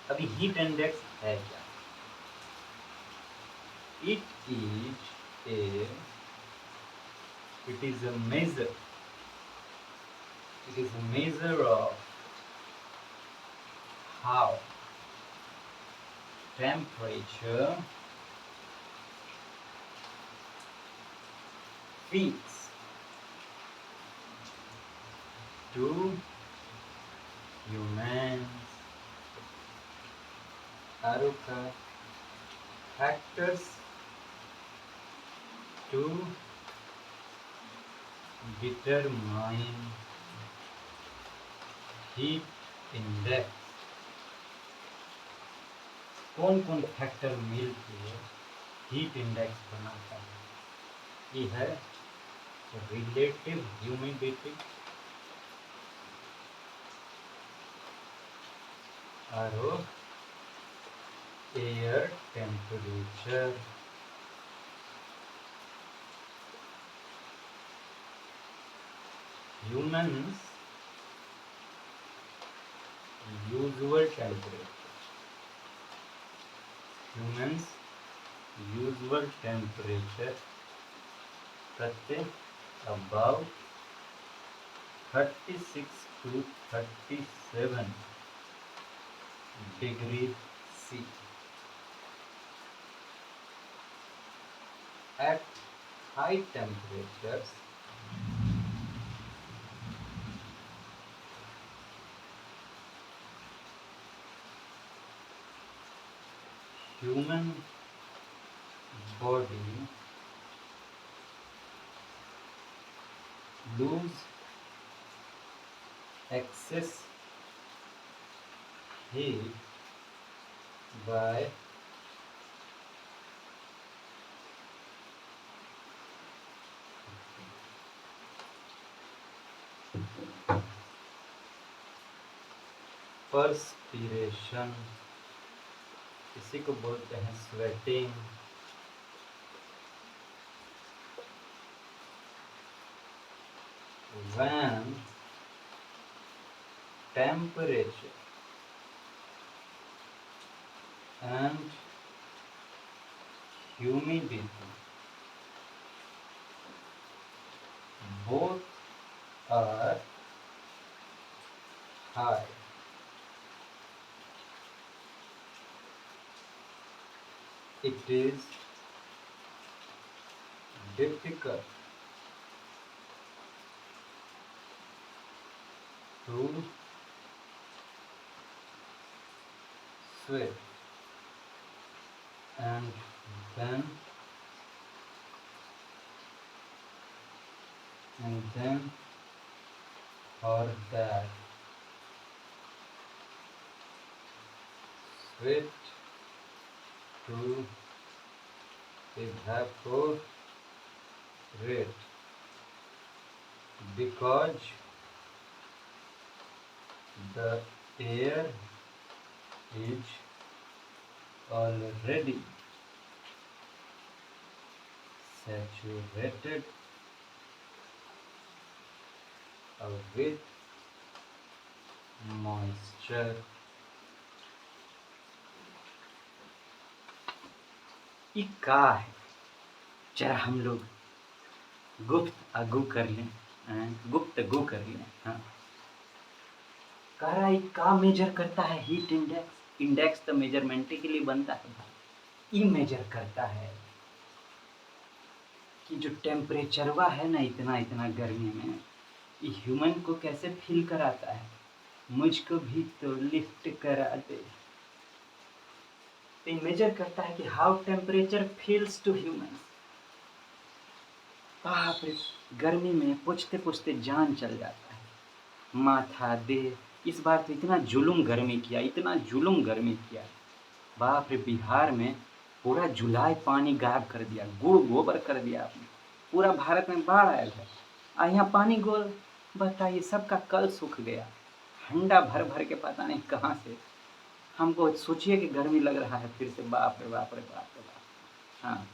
अभी हीट इंडेक्स है क्या? It is a measure. It is a measure of how temperature fits to humans. Aruka factors to determine heat index. कौन कौन फैक्टर मिलकर हीट इंडेक्स बनाता है? ये है रिलेटिव ह्यूमिडिटी, और air temperature. Humans usual temperature. Humans usual temperature कहते about 36 to 37 degree C. At high temperatures, human body lose excess heat by perspiration, इसी को बोलते हैं sweating. When temperature and humidity both are high. It is difficult to swim, and then or that sweat to evaporate because the air is already saturated with moisture. ये का है, जरा हम लोग गुफ्तगू कर लें, गुफ्तगू कर लें। हाँ, कह रहा है का मेजर करता है हीट इंडेक्स। इंडेक्स तो मेजरमेंट के लिए बनता है भाई। ये मेजर करता है कि जो टेम्परेचरवा है ना इतना इतना गर्मी में, ये ह्यूमन को कैसे फील कराता है। मुझको भी तो लिफ्ट करा दे। तो मेजर करता है कि how temperature feels to human. बाप रे, गर्मी में पूछते पूछते जान चल जाता है। माथा दे, इस बार तो इतना जुलूम गर्मी किया, इतना जुलूम गर्मी किया। बाप रे, बिहार में पूरा जुलाई पानी गायब कर दिया, गुड़ गोबर कर दिया आपने। पूरा भारत में बाढ़ आया है, यहाँ पानी गोल बताइए, सबका कल सूख गया। हंडा भर भर के पता नहीं कहाँ से। हमको सोचिए कि गर्मी लग रहा है फिर से। बाप रे बाप रे बाप रे बाप। हाँ,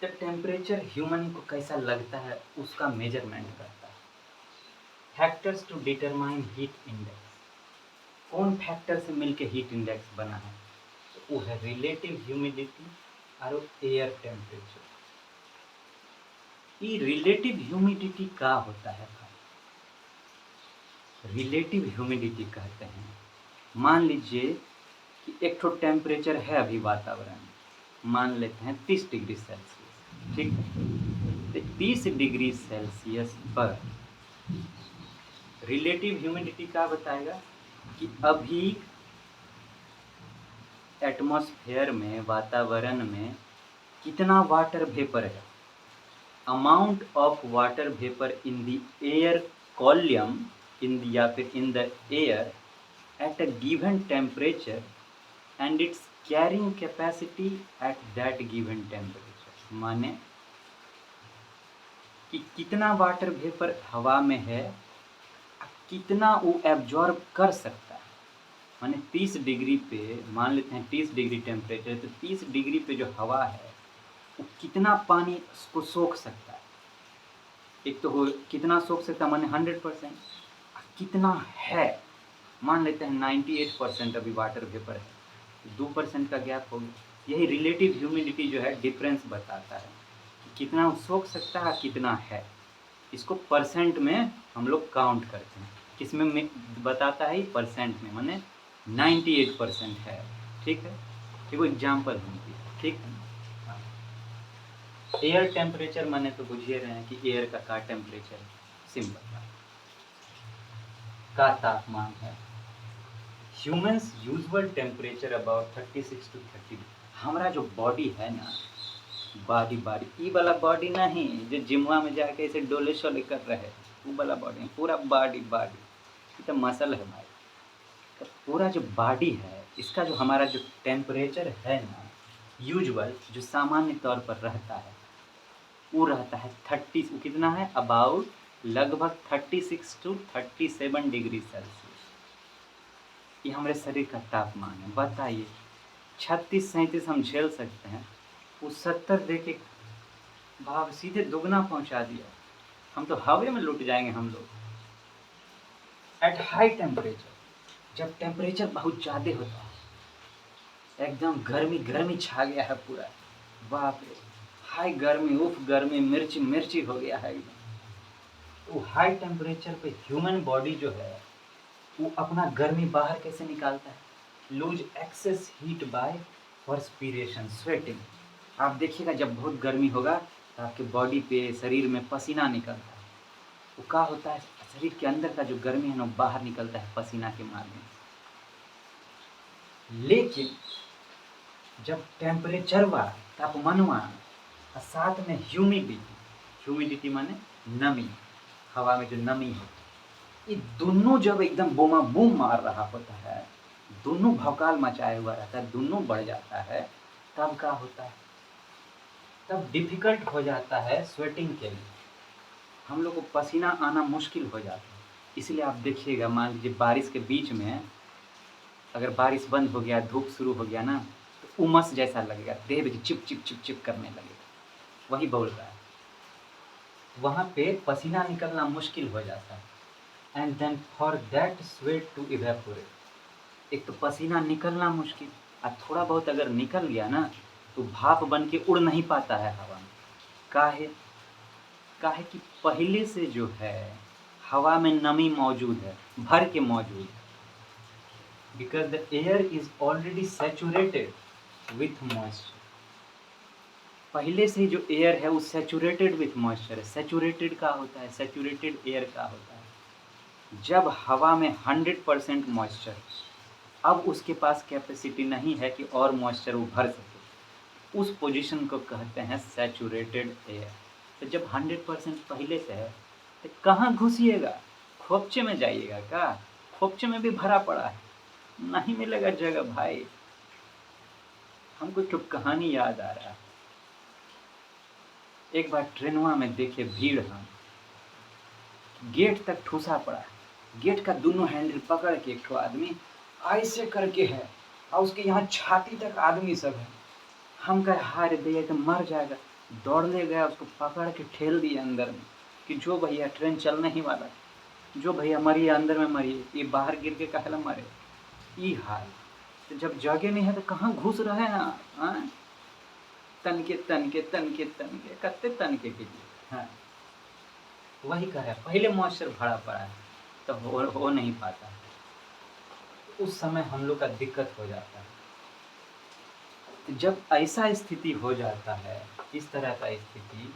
तो टेम्परेचर ह्यूमन को कैसा लगता है उसका मेजरमेंट करता है। Factors to determine heat index. कौन फैक्टर से मिलके हीट इंडेक्स बना है? तो वो है रिलेटिव ह्यूमिडिटी और एयर टेम्परेचर। ये रिलेटिव ह्यूमिडिटी का होता है भाई? रिलेटिव ह्यूमिडिटी कहते हैं, मान लीजिए कि एक तो टेम्परेचर है अभी वातावरण, मान लेते हैं 30 डिग्री सेल्सियस, ठीक है। तो 30 डिग्री सेल्सियस पर रिलेटिव ह्यूमिडिटी क्या बताएगा कि अभी एटमॉस्फेयर में, वातावरण में कितना वाटर वेपर है। Amount of water vapour in the air column in या फिर in the air at a given temperature and its carrying capacity at that given temperature. माने कि कितना वाटर वेपर हवा में है, कितना वो एब्जॉर्ब कर सकता है। माने 30 डिग्री पे, मान लेते हैं 30 डिग्री टेम्परेचर, तो 30 डिग्री पे जो हवा है वो कितना पानी उसको सोख सकता है। एक तो वो कितना सोख सकता है, माने 100%। कितना है, मान लेते हैं 98% अभी वाटर वेपर है, 2% का गैप हो गया। यही रिलेटिव ह्यूमिडिटी जो है डिफरेंस बताता है कि कितना वो सोख सकता है, कितना है। इसको परसेंट में हम लोग काउंट करते हैं। किसमें बताता है? परसेंट में, माने 98% है, ठीक है। देखो एग्जाम्पल होती है, ठीक है। एयर टेम्परेचर माने तो बुझिए रहे हैं कि एयर का टेम्परेचर, सिंपल का तापमान है। Humans usual temperature about 36 to 30। हमारा जो बॉडी है ना, बॉडी ये वाला बॉडी नहीं जो जिमवा में जाके ऐसे डोले शोले कर रहे, वो वाला बॉडी, पूरा बॉडी ये तो मसल है भाई। तो पूरा जो बॉडी है, इसका जो हमारा जो टेम्परेचर है ना, यूजुअल जो सामान्य तौर पर रहता है, वो रहता है 30, वो कितना है, अबाउट लगभग 36 to 37 डिग्री सेल्सियस। ये हमारे शरीर का तापमान है। बताइए 36-37 हम झेल सकते हैं, वो 70 दे के भाव सीधे दुगना पहुंचा दिया। हम तो हवा में लुट जाएंगे हम लोग। एट हाई टेम्परेचर, जब टेम्परेचर बहुत ज़्यादा होता है, एकदम गर्मी छा गया है पूरा, बाप रे, हाई गर्मी, उफ गर्मी, मिर्ची हो गया है एकदम, वो हाई टेम्परेचर पे ह्यूमन बॉडी जो है वो अपना गर्मी बाहर कैसे निकालता है? Lose excess heat by perspiration, sweating. आप देखिएगा जब बहुत गर्मी होगा तो आपके बॉडी पे, शरीर में पसीना निकलता है। वो क्या होता है, शरीर के अंदर का जो गर्मी है ना बाहर निकलता है पसीना के माध्यम से। लेकिन जब टेम्परेचरवा, तापमानवा और साथ में ह्यूमिडिटी, ह्यूमिडिटी माने नमी, हवा में जो नमी है, ये दोनों जब एकदम बूमा बूम मार रहा होता है, दोनों भौकाल मचाए हुआ रहता है, दोनों बढ़ जाता है, तब क्या होता है? तब डिफिकल्ट हो जाता है स्वेटिंग के लिए, हम लोग को पसीना आना मुश्किल हो जाता है। इसलिए आप देखिएगा, मान लीजिए बारिश के बीच में अगर बारिश बंद हो गया, धूप शुरू हो गया ना, तो उमस जैसा लगेगा, देह में चिप चिप चिप चिप करने लगेगा। वही बोल रहा है, वहाँ पे पसीना निकलना मुश्किल हो जाता है। And then for that sweat to evaporate, एक तो पसीना निकलना मुश्किल, और थोड़ा बहुत अगर निकल गया ना तो भाप बन के उड़ नहीं पाता है हवा में। काहे? काहे कि पहले से जो है हवा में नमी मौजूद है, भर के मौजूद है। Because the air is already saturated with moisture. पहले से जो एयर है वो सैचुरेटेड विथ मॉइस्चर है। सैचुरेटेड का होता है, सैचुरेटेड एयर का होता है जब हवा में 100% मॉइस्चर, अब उसके पास कैपेसिटी नहीं है कि और मॉइस्चर वो भर सके, उस पोजीशन को कहते हैं सैचुरेटेड एयर। तो जब 100% पहले से है तो कहाँ घुसिएगा? खोपचे में जाइएगा क्या? खोपचे में भी भरा पड़ा है, नहीं मिलेगा जगह भाई। हमको तो कहानी याद आ रहा है, एक बार ट्रेनवा में देखे भीड़, हम गेट तक ठूसा पड़ा है। गेट का दोनों हैंडल पकड़ के एक आदमी ऐसे करके है, और उसके यहाँ छाती तक आदमी सब है। हम कहे हार भैया तो मर जाएगा, दौड़ ले गया, उसको पकड़ के ठेल दिया अंदर में कि जो भैया ट्रेन चलने ही वाला, जो भैया मरिए अंदर में मरिए, ये बाहर गिर के कहला मरे। ई हाल, तो जब जगह नहीं है तो कहाँ घुस रहे हैं आप? तनके तनके तनके तनके कत्ते तनके के लिए, हाँ वही कह रहा है, पहले मॉइस्चर भरा पड़ा है तो हो नहीं पाता, उस समय हम लोग का दिक्कत हो जाता है। तो जब ऐसा स्थिति हो जाता है, इस तरह का स्थिति,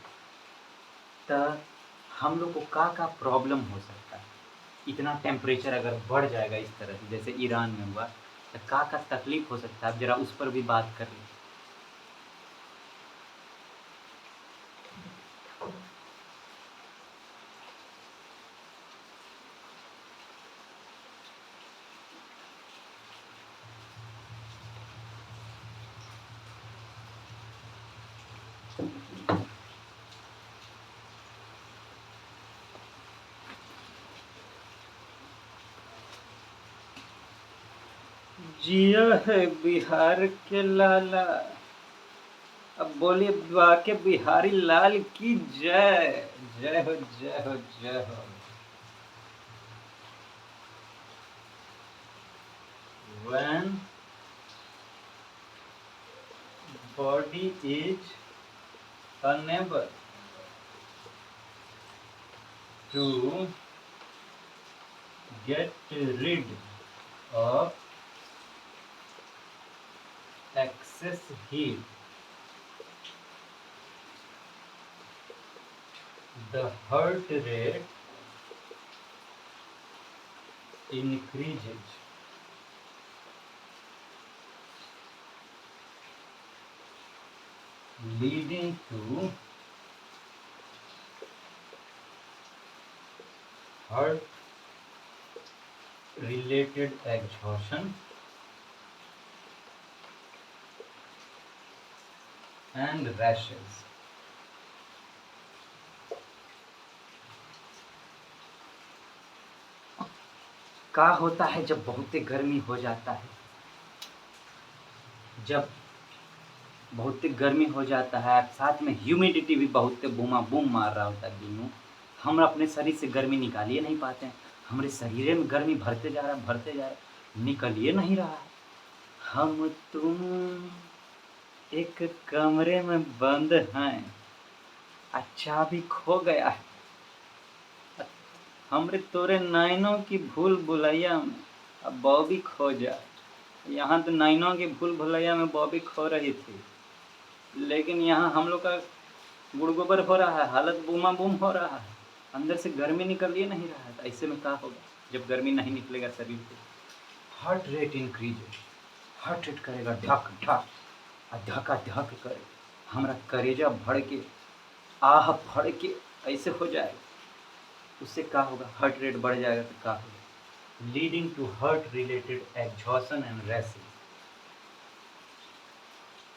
तो हम लोग को का प्रॉब्लम हो सकता है। इतना टेम्परेचर अगर बढ़ जाएगा इस तरह से जैसे ईरान में हुआ, तो का तकलीफ हो सकता है, जरा उस पर भी बात कर लें। जिया है बिहार के लाला, अब बोलिए बाके बिहारी लाल की जय। जय हो जय हो जय हो। When body is unable to get rid of excess heat, the heart rate increases, leading to heart related exhaustion and rashes. क्या होता है जब बहुत गर्मी हो जाता है, जब बहुत गर्मी हो जाता है, साथ में ह्यूमिडिटी भी बहुत बूमा बूम मार रहा होता है दोनों, हम अपने शरीर से गर्मी निकाल ही नहीं पाते हैं। हमारे शरीर में गर्मी भरते जा रहा है, भरते जा रहा है, निकल ही नहीं रहा है। हम तुम एक कमरे में बंद हैं, अच्छा भी खो गया है, हमरे तोरे नैनों की भूल भुलैया में अब बॉबी खो जाए। यहाँ तो नैनों की भूल भुलैया में बॉबी खो रही थी, लेकिन यहाँ हम लोग का गुड़गोबर हो रहा है, हालत बूमा बूम हो रहा है, अंदर से गर्मी निकल ही नहीं रहा है। तो ऐसे में क्या होगा जब गर्मी नहीं निकलेगा शरीर से? Heart rate increase, heart rate करेगा धक धक, धका धक करे, हमारा करेजा भड़ के आह भड़ के ऐसे हो जाएगा। उससे क्या होगा? हार्ट रेट बढ़ जाएगा तो क्या होगा? Leading to heart related exhaustion and rashes.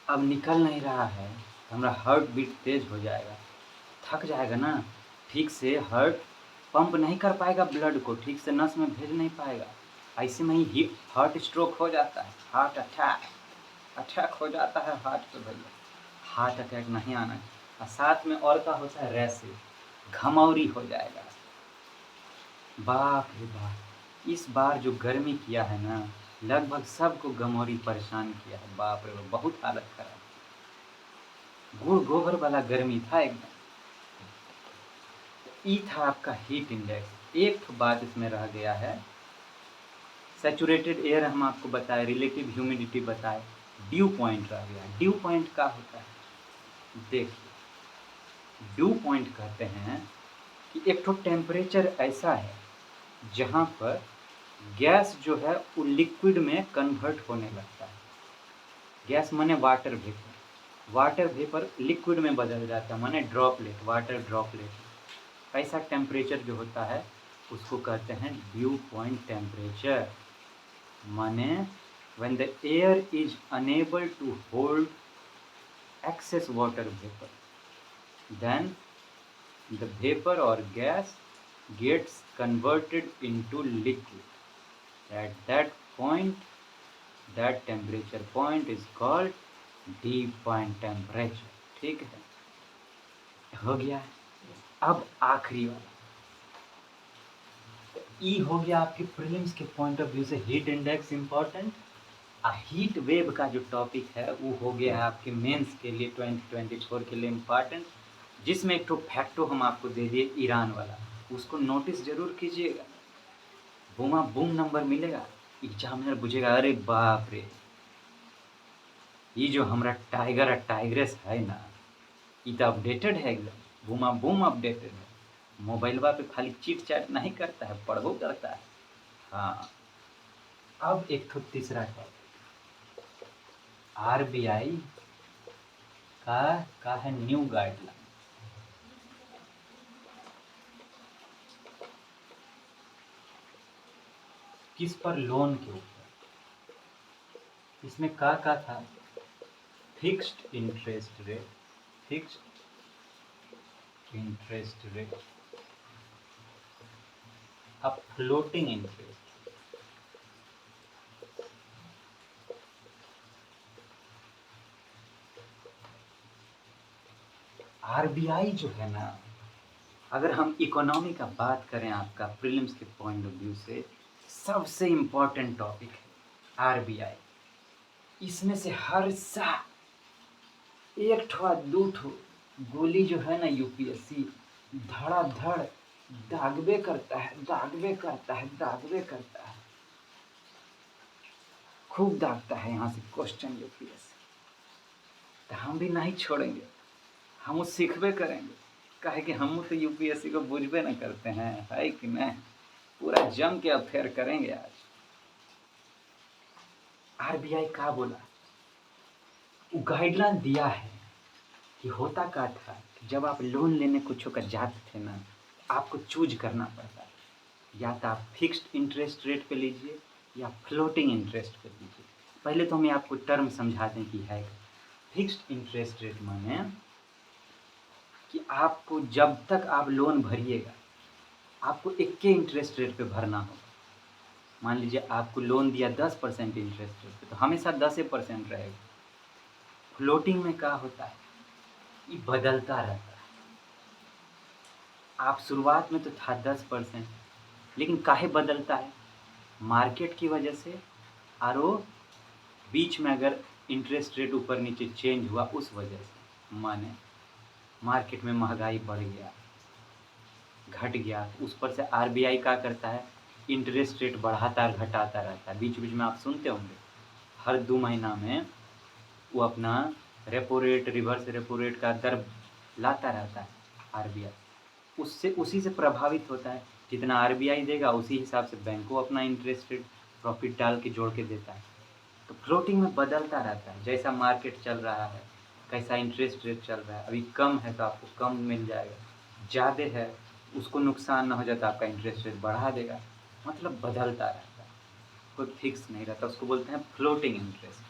अब निकल नहीं रहा है तो हमारा हार्ट बीट तेज हो जाएगा, थक जाएगा ना, ठीक से हार्ट पंप नहीं कर पाएगा, ब्लड को ठीक से नस में भेज नहीं पाएगा। ऐसे में ही हार्ट स्ट्रोक हो जाता है, हार्ट अटैक हो जाता है हार्ट पे भैया। हार्ट अटैक नहीं आना है। और साथ में और क्या होता है? रैशेस, घमौरी हो जाएगा। बाप रे बाप, इस बार जो गर्मी किया है ना, लगभग सबको घमौरी परेशान किया है। बाप रे बाप, बहुत हालत खराब, गुड़ गोबर वाला गर्मी था एकदम। ई था आपका हीट इंडेक्स। एक तो बात इसमें रह गया है, सैचुरेटेड एयर हम आपको बताए, रिलेटिव ह्यूमिडिटी बताए, ड्यू पॉइंट रह गया। ड्यू पॉइंट क्या होता है? देखिए, ड्यू पॉइंट कहते हैं कि एक तो टेम्परेचर ऐसा है जहाँ पर गैस जो है वो लिक्विड में कन्वर्ट होने लगता है। गैस माने water vapour, water vapour liquid में बदल जाता है, माने ड्रॉपलेट, वाटर ड्रॉपलेट। ऐसा टेम्परेचर जो होता है उसको कहते हैं ड्यू पॉइंट टेम्परेचर। माने when the air is unable to hold excess water vapor, then the vapor or gas gets converted into liquid. At that point, that temperature point is called dew point temperature। ठीक है, हो गया है। अब आखिरी वाला ई हो गया आपके प्रीलिम्स के पॉइंट ऑफ व्यू से heat index important. Heat wave का जो टॉपिक है वो हो गया है आपके मेंस के लिए 2024 के लिए इम्पॉर्टेंट, जिसमें एक तो फैक्टो हम आपको दे दिए ईरान वाला, उसको नोटिस जरूर कीजिएगा। बूमा बूम नंबर मिलेगा, एग्जामिनर पूछेगा अरे बाप रे, ये जो हमारा टाइगर और टाइग्रेस है ना, ये तो अपडेटेड है एकदम, बूमा बूम अपडेटेड है। मोबाइलवा पे खाली चिट चैट नहीं करता है, पढ़ो करता है। हाँ, अब एक तो तीसरा टॉपिक, आरबीआई का है न्यू गाइडलाइन। किस पर? लोन के ऊपर। इसमें का था? Fixed interest rate, fixed interest rate, अब फ्लोटिंग इंटरेस्ट। आरबीआई जो है ना, अगर हम इकोनॉमी का बात करें आपका प्रीलिम्स के पॉइंट ऑफ व्यू से, सबसे इम्पोर्टेंट टॉपिक है आरबीआई। इसमें से हर साल एक ठो दो ठो गोली जो है ना यूपीएससी धड़ाधड़ दागबे करता है, दागबे करता है, दागबे करता है, खूब दागता है यहाँ से क्वेश्चन यूपीएससी। तो हम भी नहीं छोड़ेंगे, हम सीखबे करेंगे, काहे कि हम तो यूपीएससी को बुझबे न करते हैं, है कि नहीं? पूरा जम के अफेयर करेंगे आज। आरबीआई का बोला, वो गाइडलाइन दिया है कि होता का था कि जब आप लोन लेने कुछ का जाते थे ना, आपको चूज करना पड़ता है, या तो आप फिक्स्ड इंटरेस्ट रेट पे लीजिए या फ्लोटिंग इंटरेस्ट पे लीजिए। पहले तो हमें आपको टर्म समझा दें कि है फिक्स्ड इंटरेस्ट रेट। माने कि आपको जब तक आप लोन भरिएगा आपको एक के इंटरेस्ट रेट पे भरना होगा। मान लीजिए आपको लोन दिया 10% इंटरेस्ट रेट पे, तो हमेशा 10% रहेगा। फ्लोटिंग में क्या होता है? ये बदलता रहता है। आप शुरुआत में तो था 10%, लेकिन काहे बदलता है? मार्केट की वजह से, और वो बीच में अगर इंटरेस्ट रेट ऊपर नीचे चेंज हुआ उस वजह से। माने मार्केट में महंगाई बढ़ गया, घट गया तो उस पर से आरबीआई क्या करता है, इंटरेस्ट रेट बढ़ाता और घटाता रहता है। बीच बीच में आप सुनते होंगे हर 2 महीना में वो अपना repo rate, reverse repo rate का दर लाता रहता है आरबीआई। उससे उसी से प्रभावित होता है, जितना आरबीआई देगा उसी हिसाब से बैंक को अपना इंटरेस्ट रेट प्रॉफिट डाल के जोड़ के देता है। तो फ्लोटिंग में बदलता रहता है, जैसा मार्केट चल रहा है, कैसा इंटरेस्ट रेट चल रहा है। अभी कम है तो आपको कम मिल जाएगा, ज़्यादा है उसको नुकसान ना हो जाता, आपका इंटरेस्ट रेट बढ़ा देगा। मतलब बदलता रहता है, कोई फिक्स नहीं रहता, उसको बोलते हैं फ्लोटिंग इंटरेस्ट।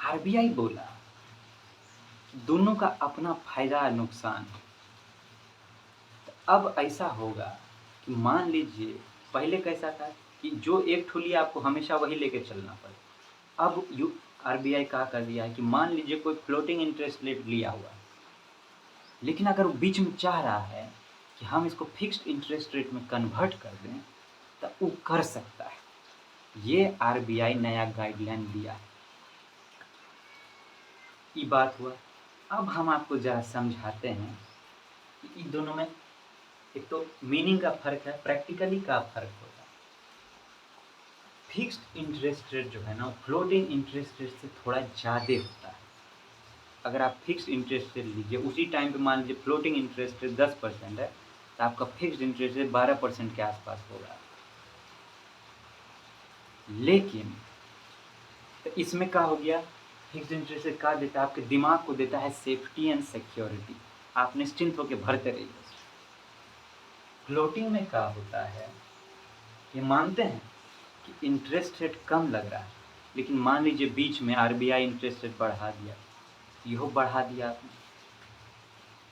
आरबीआई बोला दोनों का अपना फायदा और नुकसान है। तो अब ऐसा होगा कि मान लीजिए पहले कैसा था कि जो एक ठो लिया आपको हमेशा वही लेके चलना पड़े। अब आरबीआई क्या कर दिया है कि मान लीजिए कोई फ्लोटिंग इंटरेस्ट रेट लिया हुआ है, लेकिन अगर वो बीच में चाह रहा है कि हम इसको फिक्स्ड इंटरेस्ट रेट में कन्वर्ट कर दें तो वो कर सकता है। ये आरबीआई नया गाइडलाइन दिया है। ये बात हुआ। अब हम आपको ज़रा समझाते हैं कि इन दोनों में एक तो मीनिंग का फ़र्क है, प्रैक्टिकली का फ़र्क होता है। फिक्स्ड इंटरेस्ट रेट जो है ना, फ्लोटिंग इंटरेस्ट रेट से थोड़ा ज़्यादा होता है। अगर आप फिक्स्ड इंटरेस्ट रेट लीजिए, उसी टाइम पे मान लीजिए फ्लोटिंग इंटरेस्ट रेट 10% है, तो आपका फिक्स्ड इंटरेस्ट रेट 12% के आसपास होगा। लेकिन तो इसमें क्या हो गया, फिक्स्ड इंटरेस्ट रेट क्या देता है, आपके दिमाग को देता है सेफ्टी एंड सिक्योरिटी, आप निश्चिंत होकर भरते रहिए। फ्लोटिंग में क्या होता है, ये मानते हैं कि इंटरेस्ट रेट कम लग रहा है, लेकिन मान लीजिए बीच में आरबीआई इंटरेस्ट रेट बढ़ा दिया, यहो बढ़ा दिया आपने,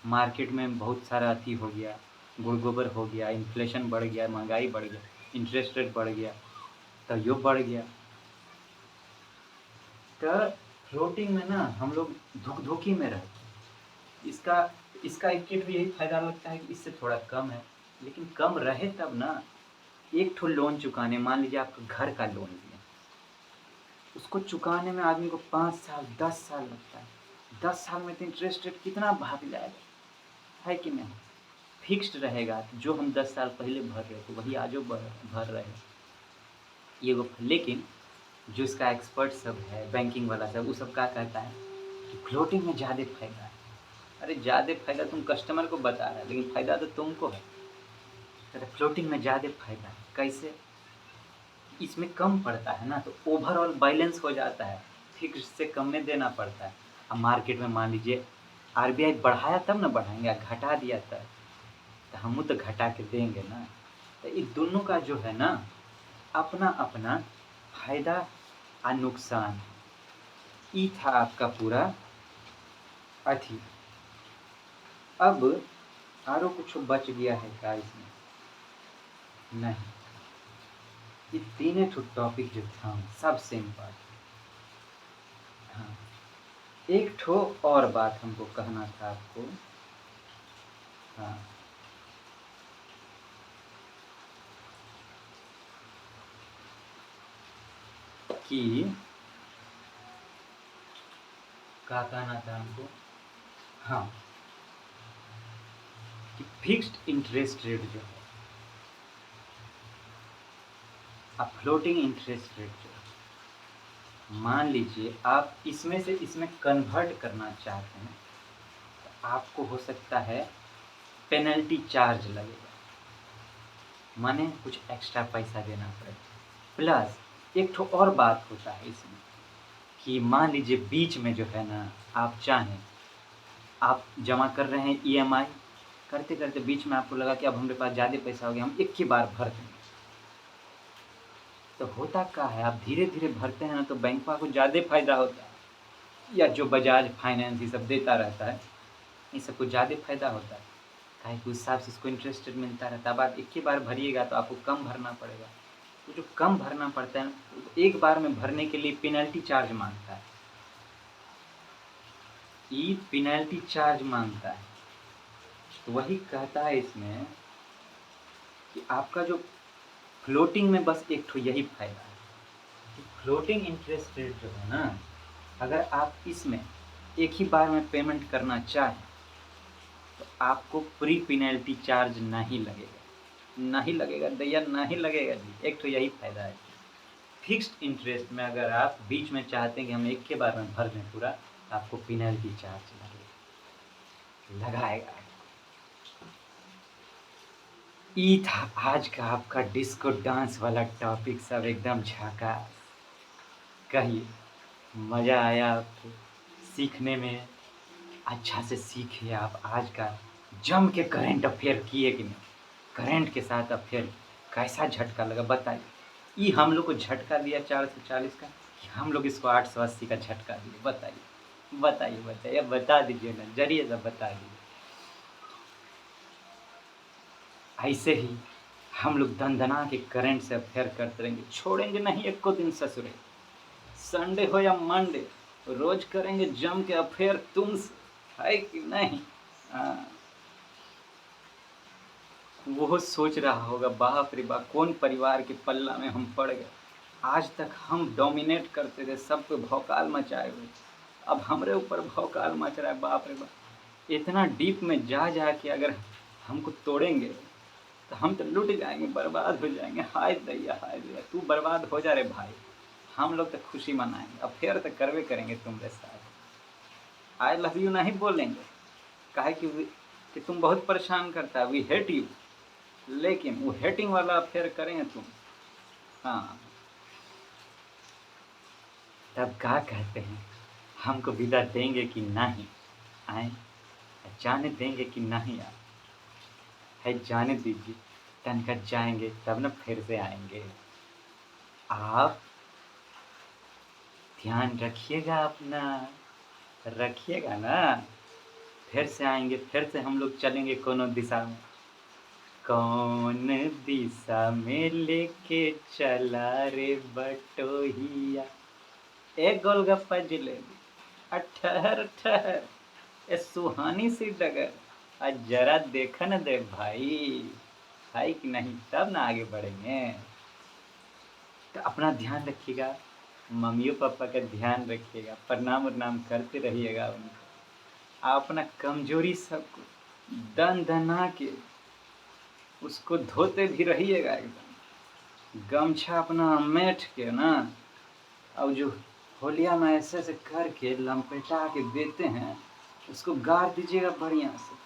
मार्केट में बहुत सारा अति हो गया, गुड़ गोबर हो गया, इन्फ्लेशन बढ़ गया, महंगाई बढ़ गया, इंटरेस्ट रेट बढ़ गया, तो यो बढ़ गया। तो फ्लोटिंग में ना हम लोग धोखी में रहते हैं। इसका एक भी यही फायदा लगता है कि इससे थोड़ा कम है, लेकिन कम रहे तब ना। एक ठो लोन चुकाने, मान लीजिए आपका घर का लोन लिया, उसको चुकाने में आदमी को 5 साल 10 साल लगता है। 10 साल में तो इंटरेस्ट रेट कितना भाग जाएगा, है कि नहीं। फिक्स्ड रहेगा, जो हम 10 साल पहले भर रहे थे वही आजो भर रहे हैं। ये वो, लेकिन जो इसका एक्सपर्ट सब है, बैंकिंग वाला सब, वो सब क्या कहता है कि फ्लोटिंग में ज़्यादा फायदा है। अरे ज़्यादा फायदा तुम कस्टमर को बता रहा है, लेकिन फ़ायदा तो तुमको है। कहते फ्लोटिंग में ज़्यादा फायदा है, कैसे, इसमें कम पड़ता है ना, तो ओवरऑल बैलेंस हो जाता है, फिक्स से कम में देना पड़ता है। अब मार्केट में मान लीजिए आरबीआई बढ़ाया तब ना बढ़ाएंगे, घटा दिया तब, तो हम तो घटा के देंगे ना। तो ये दोनों का जो है ना अपना अपना फायदा और नुकसान। ये था आपका पूरा अथी। अब आरो कुछ बच गया है क्या इसमें, नहीं। ये तीनों ठो टॉपिक जो था सब सेम बात। हाँ, एक ठो और बात हमको कहना था आपको। हाँ, कि क्या कहना था हमको, हाँ, कि फिक्स्ड इंटरेस्ट रेट जो है अब फ्लोटिंग इंटरेस्ट रेट जो है, मान लीजिए आप इसमें से इसमें कन्वर्ट करना चाहते हैं, तो आपको हो सकता है पेनल्टी चार्ज लगेगा, माने कुछ एक्स्ट्रा पैसा देना पड़ेगा। प्लस एक ठो और बात होता है इसमें कि मान लीजिए बीच में जो है ना, आप चाहें, आप जमा कर रहे हैं ईएमआई, करते करते बीच में आपको लगा कि अब हमारे पास ज़्यादा पैसा हो गया, हम एक ही बार भर देंगे। तो होता क्या है, आप धीरे धीरे भरते हैं ना, तो बैंकवा को ज़्यादा फायदा होता है, या जो बजाज फाइनेंस ये सब देता रहता है, ये सबको ज़्यादा फायदा होता है, काहे कि उस हिसाब से इसको इंटरेस्ट रेट मिलता रहता है। अब आप एक ही बार भरिएगा तो आपको कम भरना पड़ेगा, तो जो कम भरना पड़ता है एक बार में भरने के लिए पेनल्टी चार्ज मांगता है, ये पेनल्टी चार्ज मांगता है। तो वही कहता है इसमें कि आपका जो फ्लोटिंग में बस एक ठो यही फायदा है कि फ्लोटिंग इंटरेस्ट रेट जो है ना, अगर आप इसमें एक ही बार में पेमेंट करना चाहें तो आपको प्री पेनल्टी चार्ज नहीं लगेगा, नहीं लगेगा दैया, नहीं लगेगा जी। एक तो यही फ़ायदा है। फिक्स्ड इंटरेस्ट में अगर आप बीच में चाहते हैं कि हम एक के बार में भर लें पूरा, आपको पेनल्टी चार्ज लगेगा, लगाएगा। ये था आज का आपका डिस्को डांस वाला टॉपिक, सब एकदम झकास। कहिए मज़ा आया आपको सीखने में? अच्छा से सीखिए आप आज का, जम के करंट अफेयर किए कि नहीं, करंट के साथ अफेयर कैसा झटका लगा बताइए। ये हम लोग को झटका दिया 440 का, कि हम लोग इसको 880 का झटका दिए, बताइए बताइए बताइए, बता दीजिए ना, जरिए सब बता दीजिए। ऐसे ही हम लोग दंदना के करंट से अफेयर करते रहेंगे, छोड़ेंगे नहीं एक को दिन ससुरे, संडे हो या मंडे, रोज करेंगे जम के अफेयर तुमसे, है कि नहीं? हाँ। वो सोच रहा होगा बाप रे बाप, कौन परिवार के पल्ला में हम पड़ गए। आज तक हम डोमिनेट करते थे, सब पे भौकाल मचाए हुए, अब हमरे ऊपर भौकाल मच रहा है, बाप रे बाप। इतना डीप में जा जा के अगर हमको तोड़ेंगे तो हम तो लुट जाएंगे, बर्बाद हो जाएंगे। हाय दैया, तू बर्बाद हो जा रे भाई, हम लोग तो खुशी मनाएंगे, अफेयर तो करवे करेंगे तुम्हारे साथ। आई लव यू नहीं बोलेंगे, काहे कि तुम बहुत परेशान करता है, वी हेट यू, लेकिन वो हेटिंग वाला अफेयर करेंगे तुम। हाँ, तब क्या कहते हैं, हमको विदा देंगे कि नहीं? आए, जाने देंगे कि नहीं? आप है जाने दीजिए, तनकर जाएंगे तब न फिर से आएंगे। आप ध्यान रखिएगा अपना, रखिएगा ना, फिर से आएंगे, फिर से हम लोग चलेंगे कोनो दिशा में। कौन दिशा में लेके चला रे बटोहिया, एक गोलगप्पा जिलेबी, ठहर ठहर, ए सुहानी सी डगर, जरा देखा न दे भाई, है कि नहीं, तब ना आगे बढ़ेंगे। तो अपना ध्यान रखिएगा, मम्मी पापा का ध्यान रखिएगा, प्रणाम उरनाम करते रहिएगा उनको। आप अपना कमजोरी सबको दन दना के उसको धोते भी रहिएगा एकदम, गमछा अपना मेट के ना, और जो होलिया में ऐसे ऐसे करके लंपेटा के देते हैं, उसको गाड़ दीजिएगा बढ़िया से।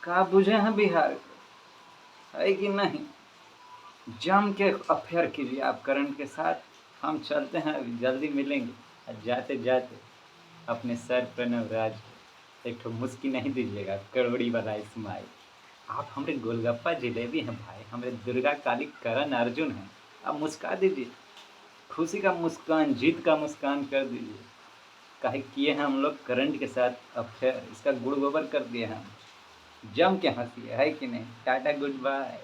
का बुझे हैं बिहार को, है कि नहीं? जम के अफेयर कीजिए आप करण के साथ। हम चलते हैं, अभी जल्दी मिलेंगे। और जाते जाते अपने सर प्रणव राज को एक ठो मुस्की नहीं दीजिएगा, करोड़ी वाला स्माइल। आप हमारे गोलगप्पा जिलेबी हैं भाई, हमारे दुर्गा काली करण अर्जुन हैं, आप मुस्का दीजिए, खुशी का मुस्कान, जीत का मुस्कान कर दीजिए। काहे किए हैं हम लोग करंट के साथ अफेयर, इसका गुड़ गोबर कर दिए हैं, जम के हंसिए, है कि नहीं? Tata, good bye.